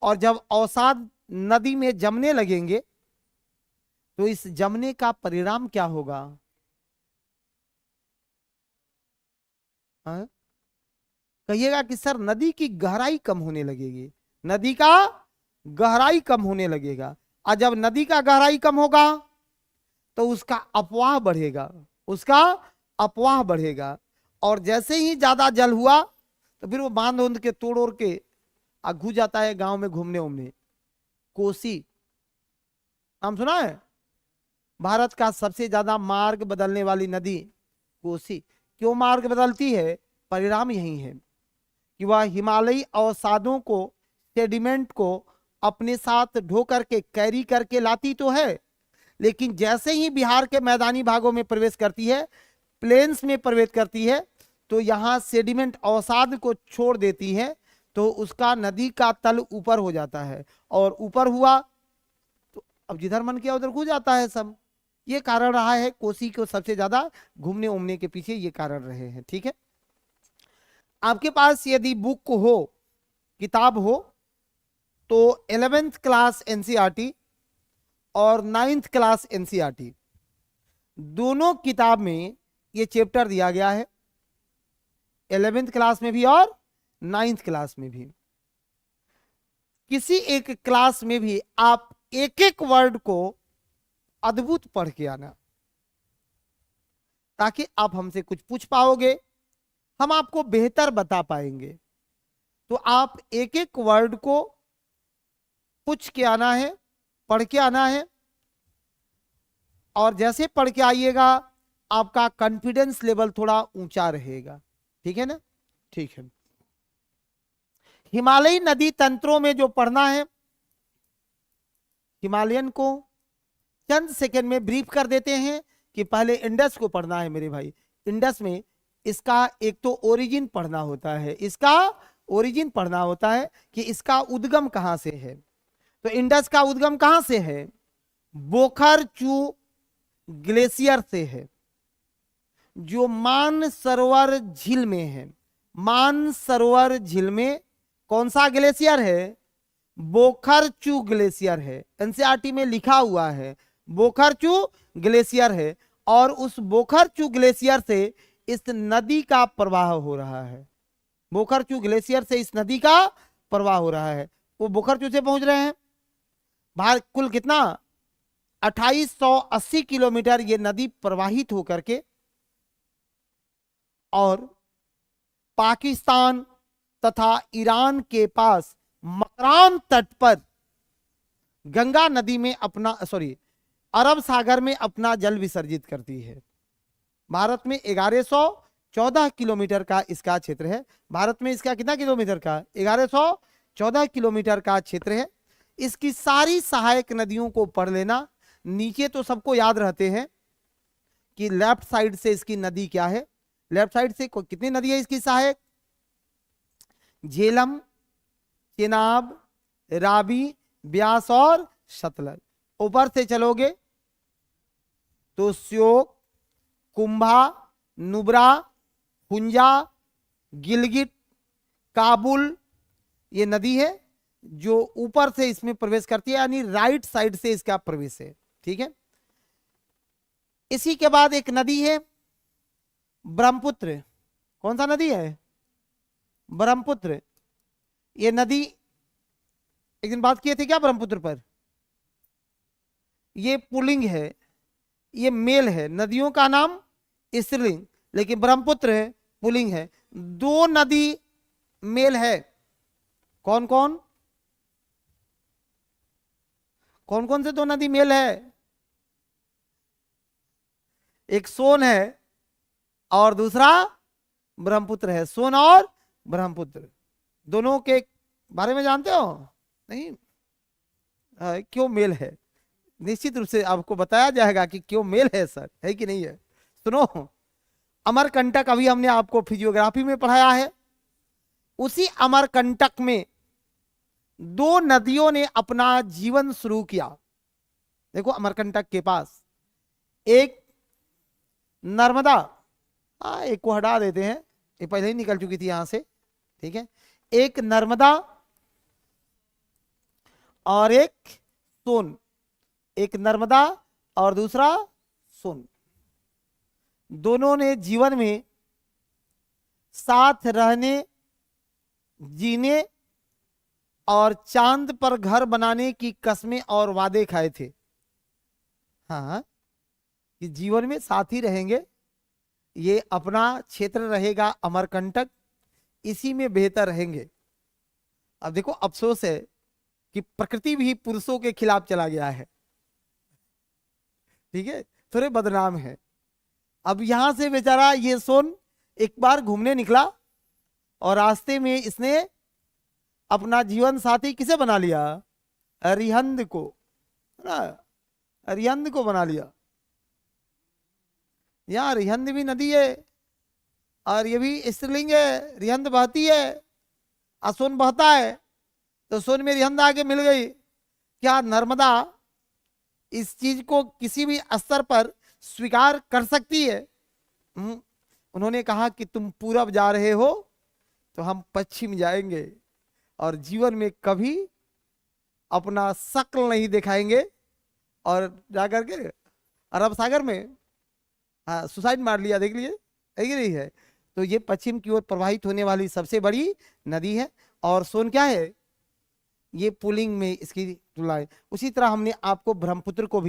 और जब अवसाद नदी में जमने लगेंगे तो इस जमने का परिणाम क्या होगा? कहिएगा कि सर नदी की गहराई कम होने लगेगी, नदी का गहराई कम होने लगेगा। और जब नदी का गहराई कम होगा तो उसका अपवाह बढ़ेगा, उसका अपवाह बढ़ेगा। और जैसे ही ज्यादा जल हुआ तो फिर वो बांध उंध के तोड़ ओड़ के घुस जाता है गांव में घूमने उमने। कोसी नाम सुना है? भारत का सबसे ज्यादा मार्ग बदलने वाली नदी कोसी। क्यों मार्ग बदलती है? परिणाम यही है कि वह हिमालयी अवसादों को, सेडिमेंट को अपने साथ ढो करके कैरी करके लाती तो है, लेकिन जैसे ही बिहार के मैदानी भागों में प्रवेश करती है, प्लेन्स में प्रवेश करती है, तो यहां सेडिमेंट अवसाद को छोड़ देती है, तो उसका नदी का तल ऊपर हो जाता है, और ऊपर हुआ तो अब जिधर मन किया उधर घुस जाता है सब। ये कारण रहा है कोसी को सबसे ज्यादा घूमने उमने के पीछे, ये कारण रहे हैं। ठीक है, आपके पास यदि बुक हो, किताब हो, तो 11th क्लास एनसीईआरटी और 9th क्लास एनसीईआरटी दोनों किताब में ये चैप्टर दिया गया है, 11th क्लास में भी और 9th क्लास में भी। किसी एक क्लास में भी आप एक एक वर्ड को अद्भुत पढ़ के आना, ताकि आप हमसे कुछ पूछ पाओगे, हम आपको बेहतर बता पाएंगे। तो आप एक एक वर्ड को पूछ के आना है, पढ़ के आना है, और जैसे पढ़ के आइएगा आपका कॉन्फिडेंस लेवल थोड़ा ऊंचा रहेगा। ठीक है ना? ठीक है। हिमालयी नदी तंत्रों में जो पढ़ना है, हिमालयन को चंद सेकंड में ब्रीफ कर देते हैं कि पहले इंडस को पढ़ना है मेरे भाई। इंडस में इसका एक तो ओरिजिन पढ़ना होता है, इसका ओरिजिन पढ़ना होता है कि इसका उद्गम कहां से है। तो इंडस का उद्गम कहां से है? बोखरचू ग्लेशियर से है, जो मानसरोवर झील में है। मानसरोवर झील में कौन सा ग्लेशियर है? बोखरचू ग्लेशियर है। एनसीईआरटी में लिखा हुआ है बोखरचू ग्लेशियर है, और उस बोखरचू ग्लेशियर से इस नदी का प्रवाह हो रहा है। बोखरचू ग्लेशियर से इस नदी का प्रवाह हो रहा है। वो बोखरचू से पहुंच रहे हैं। भारत कुल कितना? 2880 किलोमीटर ये नदी प्रवाहित होकर के और पाकिस्तान तथा ईरान के पास मकरान तट पर गंगा नदी में अपना अरब सागर में अपना जल विसर्जित करती है। भारत में 1114 किलोमीटर का इसका क्षेत्र है। भारत में इसका कितना किलोमीटर का? 1114 किलोमीटर का क्षेत्र है। इसकी सारी सहायक नदियों को पढ़ लेना। नीचे तो सबको याद रहते हैं कि लेफ्ट साइड से इसकी नदी क्या है। लेफ्ट साइड से कितनी नदी है इसकी सहायक? झेलम, चेनाब, रावी, ब्यास और सतलज। ऊपर से चलोगे तो श्योक, कुंभा, नुब्रा, हुंजा, गिलगिट, काबुल, ये नदी है जो ऊपर से इसमें प्रवेश करती है, यानी राइट साइड से इसका प्रवेश है। ठीक है। इसी के बाद एक नदी है ब्रह्मपुत्र। कौन सा नदी है? ब्रह्मपुत्र। ये नदी एक दिन बात किए थे क्या ब्रह्मपुत्र पर? ये पुल्लिंग है, ये मेल है। नदियों का नाम स्त्रीलिंग, लेकिन ब्रह्मपुत्र है पुल्लिंग है। दो नदी मेल है। कौन कौन? कौन कौन से दो नदी मेल है? एक सोन है और दूसरा ब्रह्मपुत्र है। सोन और ब्रह्मपुत्र दोनों के बारे में जानते हो? नहीं? क्यों मेल है? निश्चित रूप से आपको बताया जाएगा कि क्यों मेल है सर, है कि नहीं है। सुनो, अमरकंटक अभी हमने आपको फिजियोग्राफी में पढ़ाया है। उसी अमरकंटक में दो नदियों ने अपना जीवन शुरू किया। देखो अमरकंटक के पास एक नर्मदा, एक को हटा देते हैं, ये पहले ही निकल चुकी थी यहां से। ठीक है। एक नर्मदा और एक सोन। एक नर्मदा और दूसरा सोन। दोनों ने जीवन में साथ रहने, जीने और चांद पर घर बनाने की कस्में और वादे खाए थे। हाँ, कि जीवन में साथ ही रहेंगे, ये अपना क्षेत्र रहेगा अमरकंटक, इसी में बेहतर रहेंगे। अब देखो अफसोस है कि प्रकृति भी पुरुषों के खिलाफ चला गया है। ठीक है, थोड़े बदनाम है। अब यहां से बेचारा ये सोन एक बार घूमने निकला और रास्ते में इसने अपना जीवन साथी किसे बना लिया? अरिहंत को, ना, अरिहंत को बना लिया। यहाँ अरिहंत भी नदी है और ये भी स्त्रीलिंग है। रिहंत बहती है और सोन बहता है, तो सोन में रिहंत आके मिल गई। क्या नर्मदा इस चीज को किसी भी स्तर पर स्वीकार कर सकती है? उन्होंने कहा कि तुम पूरब जा रहे हो तो हम पश्चिम जाएंगे और जीवन में कभी अपना शक्ल नहीं दिखाएंगे, और जाकर के अरब सागर में सुसाइड मार लिया। देख लीजिए, है कि नहीं है? तो ये पश्चिम की ओर प्रवाहित होने वाली सबसे बड़ी नदी है। और सोन क्या है? ये पुलिंग में इसकी तुलना है। उसी तरह हमने आपको ब्रह्मपुत्र को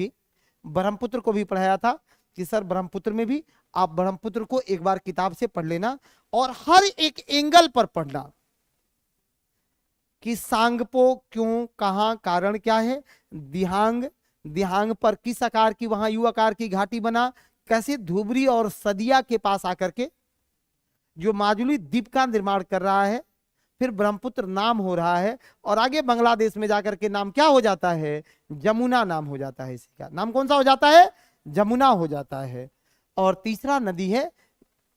भी पढ़ाया था कि सर ब्रह्मपुत्र में भी आप ब्रह्मपुत्र को एक बार किताब से पढ़ लेना और हर एक एंगल पर पढ़ना कि सांगपो क्यों, कहां, कारण क्या है। दिहांग पर किस आकार की, वहां यू आकार की घाटी बना, कैसे धुबरी और सदिया के पास आकर के जो माजुली द्वीप का निर्माण कर रहा है, फिर ब्रह्मपुत्र नाम हो रहा है, और आगे बांग्लादेश में जाकर के नाम क्या हो जाता है? जमुना नाम हो जाता है। इसी का नाम कौन सा हो जाता है? जमुना हो जाता है। और तीसरा नदी है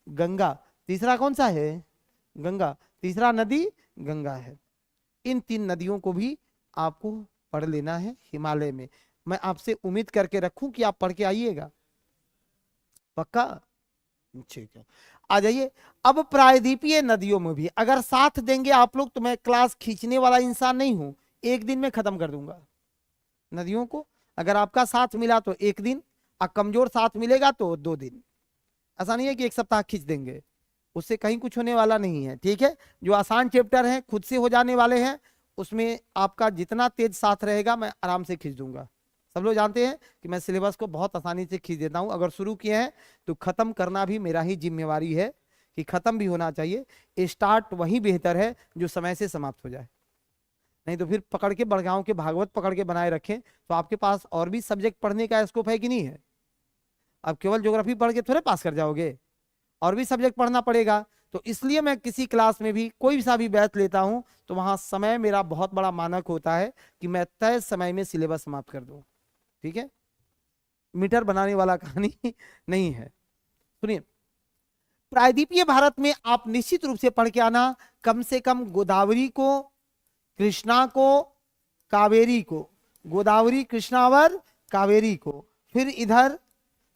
गंगा। तीसरा कौन सा है? गंगा। तीसरा नदी गंगा है। इन 3 नदियों को भी आपको पढ़ लेना है हिमालय में। मैं आपसे उम्मीद करके रखूं कि आप पढ़ के आइएगा, पक्का? ठीक है, आ जाइए। अब प्रायद्वीपीय नदियों में भी अगर साथ देंगे आप लोग तो मैं क्लास खींचने वाला इंसान नहीं हूं, एक दिन में खत्म कर दूंगा नदियों को। अगर आपका साथ मिला तो एक दिन, और कमजोर साथ मिलेगा तो 2 दिन। ऐसा नहीं है कि एक सप्ताह खींच देंगे, उससे कहीं कुछ होने वाला नहीं है, ठीक है? जो आसान चैप्टर है खुद से हो जाने वाले हैं, उसमें आपका जितना तेज साथ रहेगा मैं आराम से खींच दूंगा। सब लोग जानते हैं कि मैं सिलेबस को बहुत आसानी से खींच देता हूं। अगर शुरू किए हैं तो खत्म करना भी मेरा ही जिम्मेवारी है, कि खत्म भी होना चाहिए। स्टार्ट वही बेहतर है जो समय से समाप्त हो जाए, नहीं तो फिर पकड़ के बड़गांव के भागवत पकड़ के बनाए रखें तो आपके पास और भी सब्जेक्ट पढ़ने का स्कोप है कि नहीं है? अब केवल ज्योग्राफी पढ़ के थोड़े पास कर जाओगे, और भी सब्जेक्ट पढ़ना पड़ेगा। तो इसलिए मैं किसी क्लास में भी कोई सा भी बैच लेता हूं तो वहां समय मेरा बहुत बड़ा मानक होता है कि मैं तय समय में सिलेबस समाप्त कर दूं, ठीक है? मीटर बनाने वाला कहानी नहीं है। सुनिए, प्रायद्वीपीय भारत में आप निश्चित रूप से पढ़ के आना, कम से कम गोदावरी को, कृष्णा को, कावेरी को, गोदावरी कृष्णा और कावेरी को। फिर इधर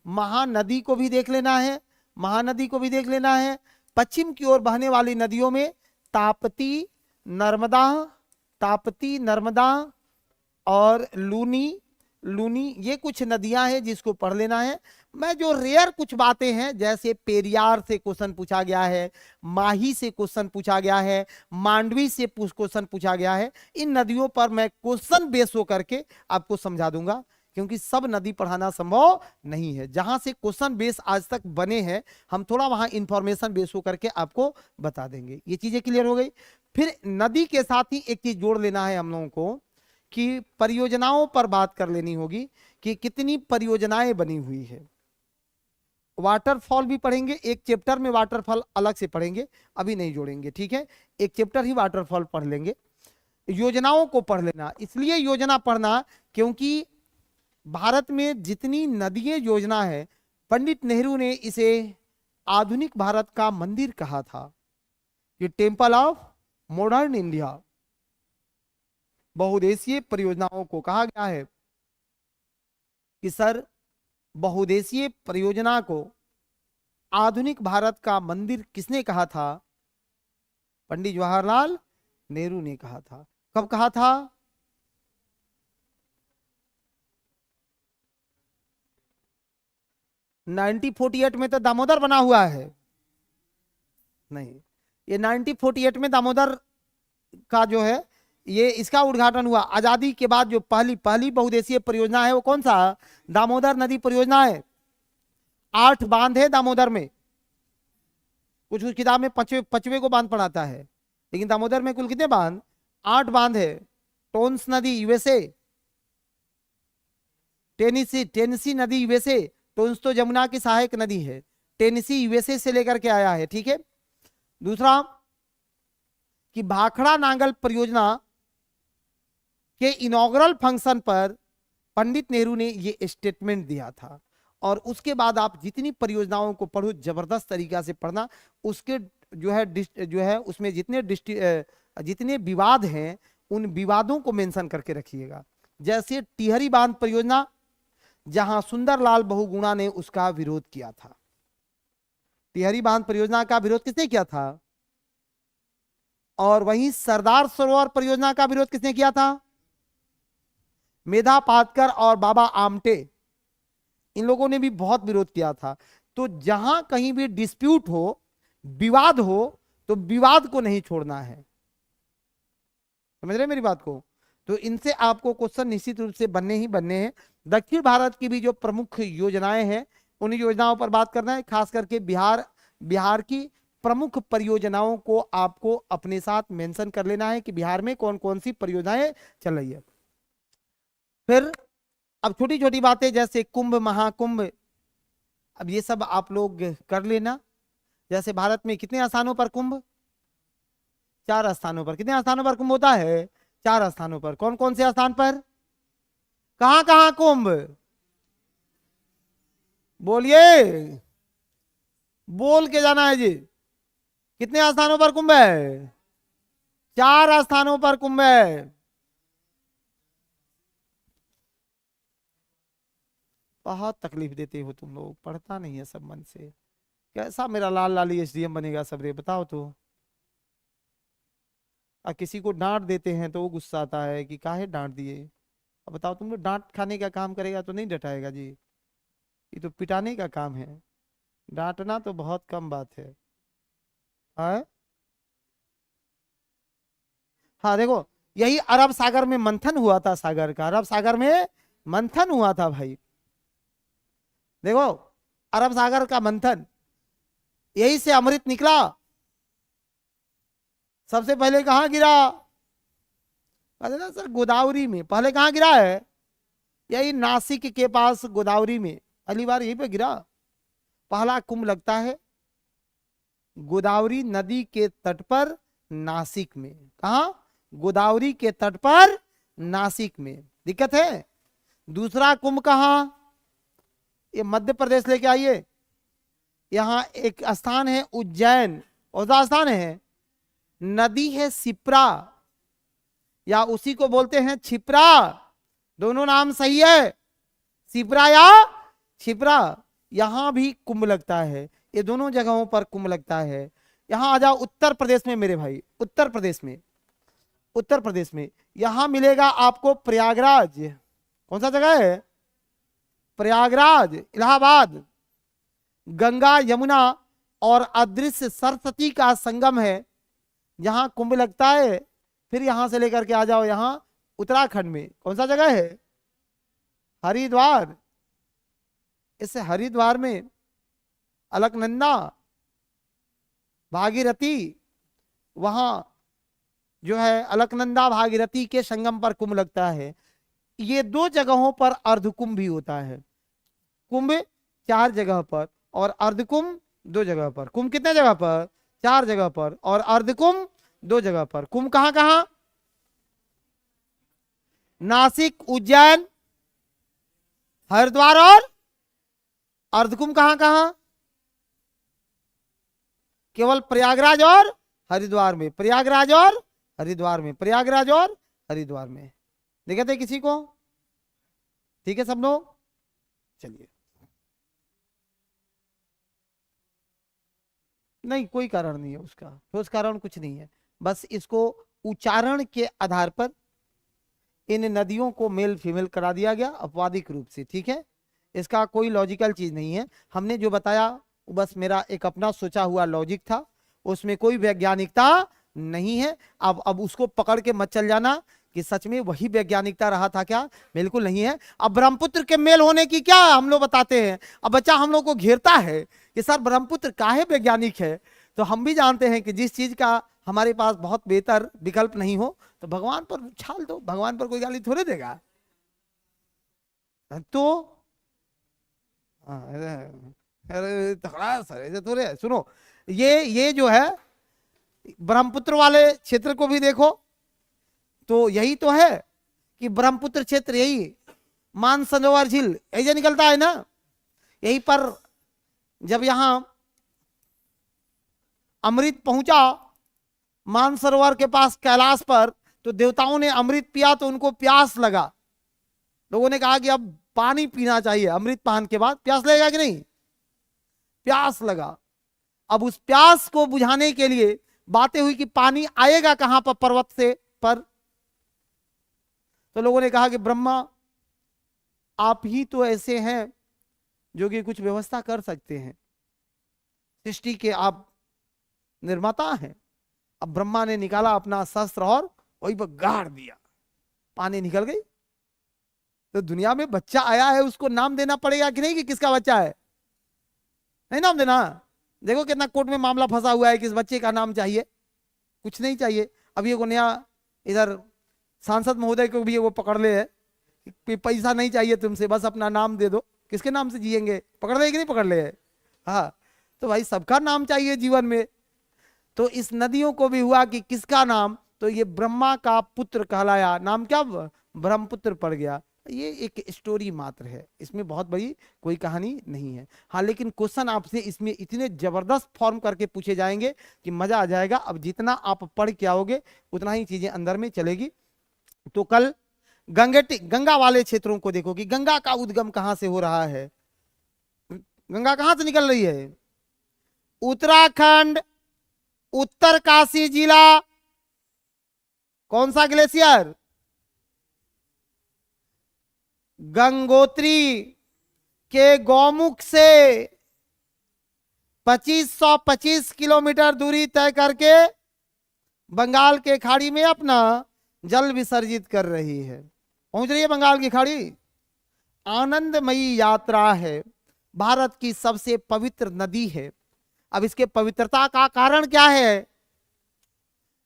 महानदी को भी देख लेना है, महानदी को भी देख लेना है। पश्चिम की ओर बहने वाली नदियों में ताप्ती, नर्मदा, ताप्ती, नर्मदा और लूनी, लूनी, ये कुछ नदियां हैं जिसको पढ़ लेना है। मैं जो रेयर कुछ बातें हैं, जैसे पेरियार से क्वेश्चन पूछा गया है, माही से क्वेश्चन पूछा गया है, मांडवी से क्वेश्चन पूछा गया है, इन नदियों पर मैं क्वेश्चन बेस हो करके आपको समझा दूंगा, क्योंकि सब नदी पढ़ाना संभव नहीं है। जहां से क्वेश्चन बेस आज तक बने हैं हम थोड़ा वहां इंफॉर्मेशन बेस हो करके आपको बता देंगे। ये चीजें क्लियर हो गई। फिर नदी के साथ ही एक चीज जोड़ लेना है हम लोगों को कि परियोजनाओं पर बात कर लेनी होगी कि कितनी परियोजनाएं बनी हुई है। वाटरफॉल भी पढ़ेंगे, एक चैप्टर में वाटरफॉल अलग से पढ़ेंगे, अभी नहीं जोड़ेंगे, ठीक है? एक चैप्टर ही वाटरफॉल पढ़ लेंगे। योजनाओं को पढ़ लेना, इसलिए योजना पढ़ना क्योंकि भारत में जितनी नदियां योजना है, पंडित नेहरू ने इसे आधुनिक भारत का मंदिर कहा था, ये टेम्पल ऑफ मॉडर्न इंडिया। बहुदेशीय परियोजनाओं को कहा गया है कि सर, बहुदेशीय परियोजना को आधुनिक भारत का मंदिर किसने कहा था? पंडित जवाहरलाल नेहरू ने कहा था। कब कहा था? नाइनटीन 48 में तो दामोदर बना हुआ है, नहीं, ये 1948 में दामोदर का जो है ये इसका उद्घाटन हुआ। आजादी के बाद जो पहली बहुदेशीय परियोजना है वो कौन सा? दामोदर नदी परियोजना है। 8 बांध है दामोदर में, कुछ कुछ किताब में पचवे को बांध पढ़ाता है, लेकिन दामोदर में कुल कितने बांध? 8 बांध है। टोन्स नदी यूएसए, टेनेसी नदी यूएसए, टोन्स तो जमुना की सहायक नदी है, टेनेसी यूएसए से लेकर के आया है, ठीक है? दूसरा कि भाखड़ा नांगल परियोजना के इनॉग्रल फंक्शन पर पंडित नेहरू ने ये स्टेटमेंट दिया था। और उसके बाद आप जितनी परियोजनाओं को पढ़ो, जबरदस्त तरीका से पढ़ना। उसके जो है उसमें जितने विवाद हैं उन विवादों को मेंशन करके रखिएगा। जैसे टिहरी बांध परियोजना, जहां सुंदरलाल बहुगुणा ने उसका विरोध किया था। टिहरी बांध परियोजना का विरोध किसने किया था? और वहीं सरदार सरोवर परियोजना का विरोध किसने किया था? मेधा पाटकर और बाबा आमटे, इन लोगों ने भी बहुत विरोध किया था। तो जहां कहीं भी डिस्प्यूट हो, विवाद हो, तो विवाद को नहीं छोड़ना है। समझ रहे मेरी बात को? तो इनसे आपको क्वेश्चन निश्चित रूप से बनने ही बनने हैं। दक्षिण भारत की भी जो प्रमुख योजनाएं हैं उन योजनाओं पर बात करना है, खास करके बिहार की प्रमुख परियोजनाओं को आपको अपने साथ मेंशन कर लेना है कि बिहार में कौन कौन सी परियोजनाएं चल रही है। फिर अब छोटी छोटी बातें जैसे कुंभ, महाकुंभ, अब ये सब आप लोग कर लेना। जैसे भारत में कितने स्थानों पर कुंभ? 4 स्थानों पर। कितने स्थानों पर कुंभ होता है? 4 स्थानों पर। कौन कौन से स्थान पर? कहां कहां कुंभ? बोलिए, बोल के जाना है जी। कितने स्थानों पर कुंभ है? 4 स्थानों पर कुंभ है। बहुत तकलीफ देते हो तुम लोग, पढ़ता नहीं है सब मन से। कैसा मेरा लाल लाली एसडीएम बनेगा सबरे, बताओ तो। और किसी को डांट देते हैं तो वो गुस्सा आता है कि काहे डांट दिए। अब बताओ, तुम लोग डांट खाने का काम करेगा तो नहीं डटाएगा जी, ये तो पिटाने का काम है। डांटना तो बहुत कम बात है। हाँ हाँ, देखो यही अरब सागर में मंथन हुआ था, सागर का, अरब सागर में मंथन हुआ था भाई। देखो अरब सागर का मंथन, यही से अमृत निकला। सबसे पहले कहां गिरा? अरे ना सर, गोदावरी में। पहले कहां गिरा है? यही नासिक के पास गोदावरी में, पहली बार यहीं पे गिरा। पहला कुंभ लगता है गोदावरी नदी के तट पर, नासिक में। कहा? गोदावरी के तट पर, नासिक में। दिक्कत है। दूसरा कुंभ कहां? ये मध्य प्रदेश लेके आइए। यहां एक स्थान है उज्जैन, और स्थान है, नदी है सिप्रा, या उसी को बोलते हैं छिप्रा। दोनों नाम सही है, सिप्रा या छिप्रा। यहां भी कुंभ लगता है, ये दोनों जगहों पर कुंभ लगता है। यहां आ जाओ उत्तर प्रदेश में मेरे भाई, उत्तर प्रदेश में, उत्तर प्रदेश में यहां मिलेगा आपको प्रयागराज। कौन सा जगह है? प्रयागराज, इलाहाबाद। गंगा यमुना और अदृश्य सरस्वती का संगम है, यहां कुंभ लगता है। फिर यहां से लेकर के आ जाओ यहां उत्तराखंड में, कौन सा जगह है? हरिद्वार। इस हरिद्वार में अलकनंदा, भागीरथी, वहां जो है अलकनंदा भागीरथी के संगम पर कुंभ लगता है। ये 2 जगहों पर अर्धकुंभ भी होता है। कुंभ 4 जगह पर और अर्धकुंभ 2 जगह पर। कुंभ कितने जगह पर? 4 जगह पर, और अर्धकुंभ 2 जगह पर। कुंभ कहां कहां? नासिक, उज्जैन, हरिद्वार, और अर्धकुंभ कहां कहां? केवल प्रयागराज और हरिद्वार में, प्रयागराज और हरिद्वार में, प्रयागराज और हरिद्वार में। दिक्कत है किसी को? ठीक है सब लोग, चलिए। नहीं, कोई कारण नहीं है उसका, ठोस कारण कुछ नहीं है। बस इसको उच्चारण के आधार पर इन नदियों को मेल फीमेल करा दिया गया अपवादिक रूप से, ठीक है। इसका कोई लॉजिकल चीज नहीं है। हमने जो बताया वो बस मेरा एक अपना सोचा हुआ लॉजिक था, उसमें कोई वैज्ञानिकता नहीं है। अब उसको पकड़ के मत चल जाना कि सच में वही वैज्ञानिकता रहा था क्या, बिल्कुल नहीं है। अब ब्रह्मपुत्र के मेल होने की क्या हम लोग बताते हैं। अब बच्चा हम लोग को घेरता है कि सर ब्रह्मपुत्र काहे वैज्ञानिक है, तो हम भी जानते हैं कि जिस चीज का हमारे पास बहुत बेहतर विकल्प नहीं हो तो भगवान पर उछाल दो, भगवान पर कोई गाली थोड़े देगा। तो अरे तगड़ा सर, ऐसे थोड़े है। सुनो, ये जो है ब्रह्मपुत्र वाले क्षेत्र को भी देखो, तो यही तो है कि ब्रह्मपुत्र क्षेत्र, यही मानसरोवर झील ऐसे निकलता है ना। यही पर जब यहां अमृत पहुंचा मानसरोवर के पास कैलाश पर, तो देवताओं ने अमृत पिया तो उनको प्यास लगा। लोगों ने कहा कि अब पानी पीना चाहिए, अमृत पान के बाद प्यास लगेगा कि नहीं? प्यास लगा। अब उस प्यास को बुझाने के लिए बातें हुई कि पानी आएगा कहां पर, पर्वत से पर। तो लोगों ने कहा कि ब्रह्मा आप ही तो ऐसे हैं जो कि कुछ व्यवस्था कर सकते हैं, सृष्टि के आप निर्माता हैं। अब ब्रह्मा ने निकाला अपना शस्त्र और वही पर गाड़ दिया, पानी निकल गई। तो दुनिया में बच्चा आया है, उसको नाम देना पड़ेगा कि नहीं कि किसका बच्चा है? नहीं नाम देना। देखो कितना कोर्ट में मामला फंसा हुआ है कि इस बच्चे का नाम चाहिए, कुछ नहीं चाहिए। अभी एगो नया इधर सांसद महोदय को भी वो पकड़ ले है कि पैसा नहीं चाहिए तुमसे, बस अपना नाम दे दो। किसके नाम से जिएंगे? पकड़ ले कि नहीं पकड़ ले? हाँ, तो भाई सबका नाम चाहिए जीवन में। तो इस नदियों को भी हुआ कि किसका नाम, तो ये ब्रह्मा का पुत्र कहलाया, नाम क्या? ब्रह्मपुत्र पड़ गया। ये एक स्टोरी मात्र है, इसमें बहुत बड़ी कोई कहानी नहीं है। हाँ लेकिन क्वेश्चन आपसे इसमें इतने जबरदस्त फॉर्म करके पूछे जाएंगे कि मजा आ जाएगा। अब जितना आप पढ़ के आओगे उतना ही चीजें अंदर में चलेगी। तो कल गंगा वाले क्षेत्रों को देखो कि गंगा का उद्गम कहां से हो रहा है। गंगा कहां से निकल रही है? उत्तराखंड, उत्तरकाशी जिला, कौन सा ग्लेशियर? गंगोत्री के गौमुख से 2525 किलोमीटर दूरी तय करके बंगाल के खाड़ी में अपना जल विसर्जित कर रही है। पहुंच रही है बंगाल की खाड़ी। आनंदमयी यात्रा है, भारत की सबसे पवित्र नदी है। अब इसके पवित्रता का कारण क्या है?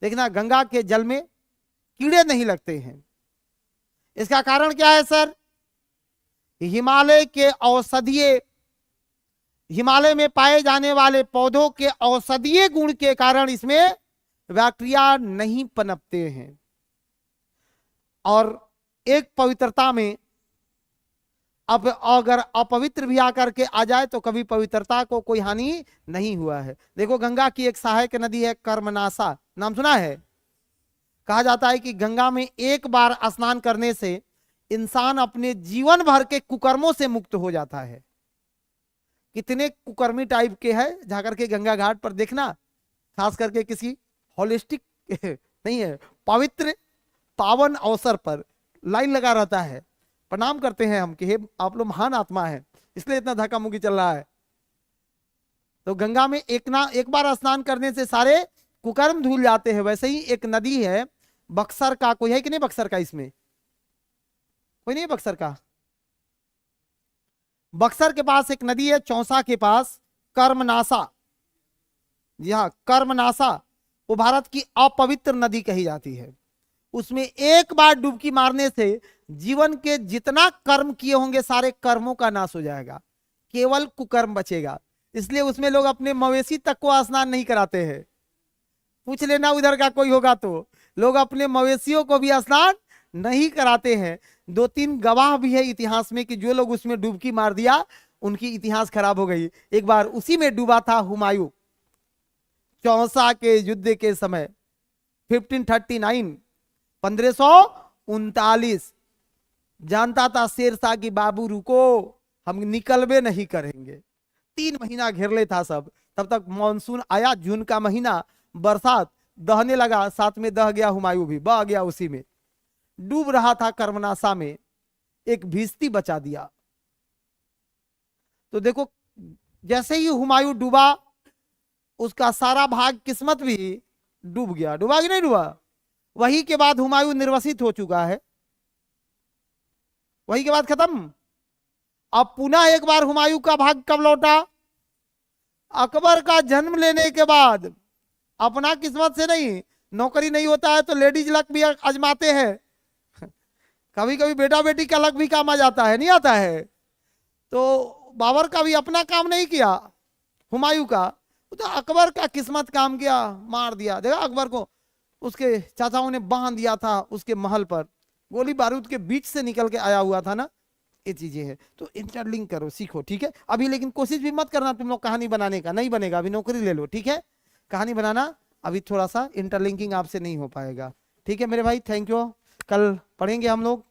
देखना, गंगा के जल में कीड़े नहीं लगते हैं। इसका कारण क्या है सर? हिमालय के औषधीय, हिमालय में पाए जाने वाले पौधों के औषधीय गुण के कारण इसमें बैक्टीरिया नहीं पनपते हैं। और एक पवित्रता में अब अगर अपवित्र भी आकर के आ जाए तो कभी पवित्रता को कोई हानि नहीं हुआ है। देखो गंगा की एक सहायक नदी है कर्मनासा, नाम सुना है? कहा जाता है कि गंगा में एक बार स्नान करने से इंसान अपने जीवन भर के कुकर्मों से मुक्त हो जाता है। कितने कुकर्मी टाइप के हैं, जाकर के गंगा घाट पर देखना, खास करके किसी होलिस्टिक नहीं है, पवित्र पावन अवसर पर लाइन लगा रहता है। प्रणाम करते हैं हम कि हे आप लोग महान आत्मा है, इसलिए इतना धक्का मुक्की चल रहा है। तो गंगा में एक बार स्नान करने से सारे कुकर्म धुल जाते हैं। वैसे ही एक नदी है बक्सर का, कोई है कि नहीं बक्सर का? इसमें कोई नहीं है बक्सर का? बक्सर के पास एक नदी है, चौसा के पास, कर्मनासा। जी हाँ, कर्मनासा, वो भारत की अपवित्र नदी कही जाती है। उसमें एक बार डुबकी मारने से जीवन के जितना कर्म किए होंगे सारे कर्मों का नाश हो जाएगा, केवल कुकर्म बचेगा। इसलिए उसमें लोग अपने मवेशी तक को स्नान नहीं कराते हैं। पूछ लेना उधर का कोई होगा तो, लोग अपने मवेशियों को भी स्नान नहीं कराते हैं। 2-3 गवाह भी है इतिहास में कि जो लोग उसमें डुबकी मार दिया उनकी इतिहास खराब हो गई। एक बार उसी में डूबा था हुमायूं, चौसा के युद्ध के समय 1539, 1539। जानता था शेरशाह की बाबू रुको, हम निकलबे नहीं करेंगे। 3 महीना घेर ले था सब। तब तक मानसून आया, जून का महीना, बरसात, दहने लगा, साथ में दह गया हुमायूं भी, बह गया उसी में। डूब रहा था कर्मनासा में, एक भिश्ती बचा दिया। तो देखो जैसे ही हुमायूं डूबा उसका सारा भाग किस्मत भी डूब गया। डूबा कि नहीं डूबा? वही के बाद हुमायूं निर्वसित हो चुका है, वही के बाद खत्म। अब पुनः एक बार हुमायूं का भाग कब लौटा? अकबर का जन्म लेने के बाद। अपना किस्मत से नहीं, नौकरी नहीं होता है तो लेडीज लक भी आजमाते हैं। कभी कभी बेटा बेटी का लक भी काम आ जाता है, नहीं आता है? तो बाबर का भी अपना काम नहीं किया, हुमायूं का, तो अकबर का किस्मत काम किया, मार दिया। देखा अकबर को उसके चाचाओं ने बांध दिया था उसके महल पर, गोली बारूद के बीच से निकल के आया हुआ था ना। ये चीजें हैं, तो इंटरलिंक करो, सीखो, ठीक है? अभी लेकिन कोशिश भी मत करना तुम लोग कहानी बनाने का, नहीं बनेगा। अभी नौकरी ले लो, ठीक है? कहानी बनाना अभी थोड़ा सा इंटरलिंकिंग आपसे नहीं हो पाएगा, ठीक है मेरे भाई? Thank you. कल पढ़ेंगे हम लोग।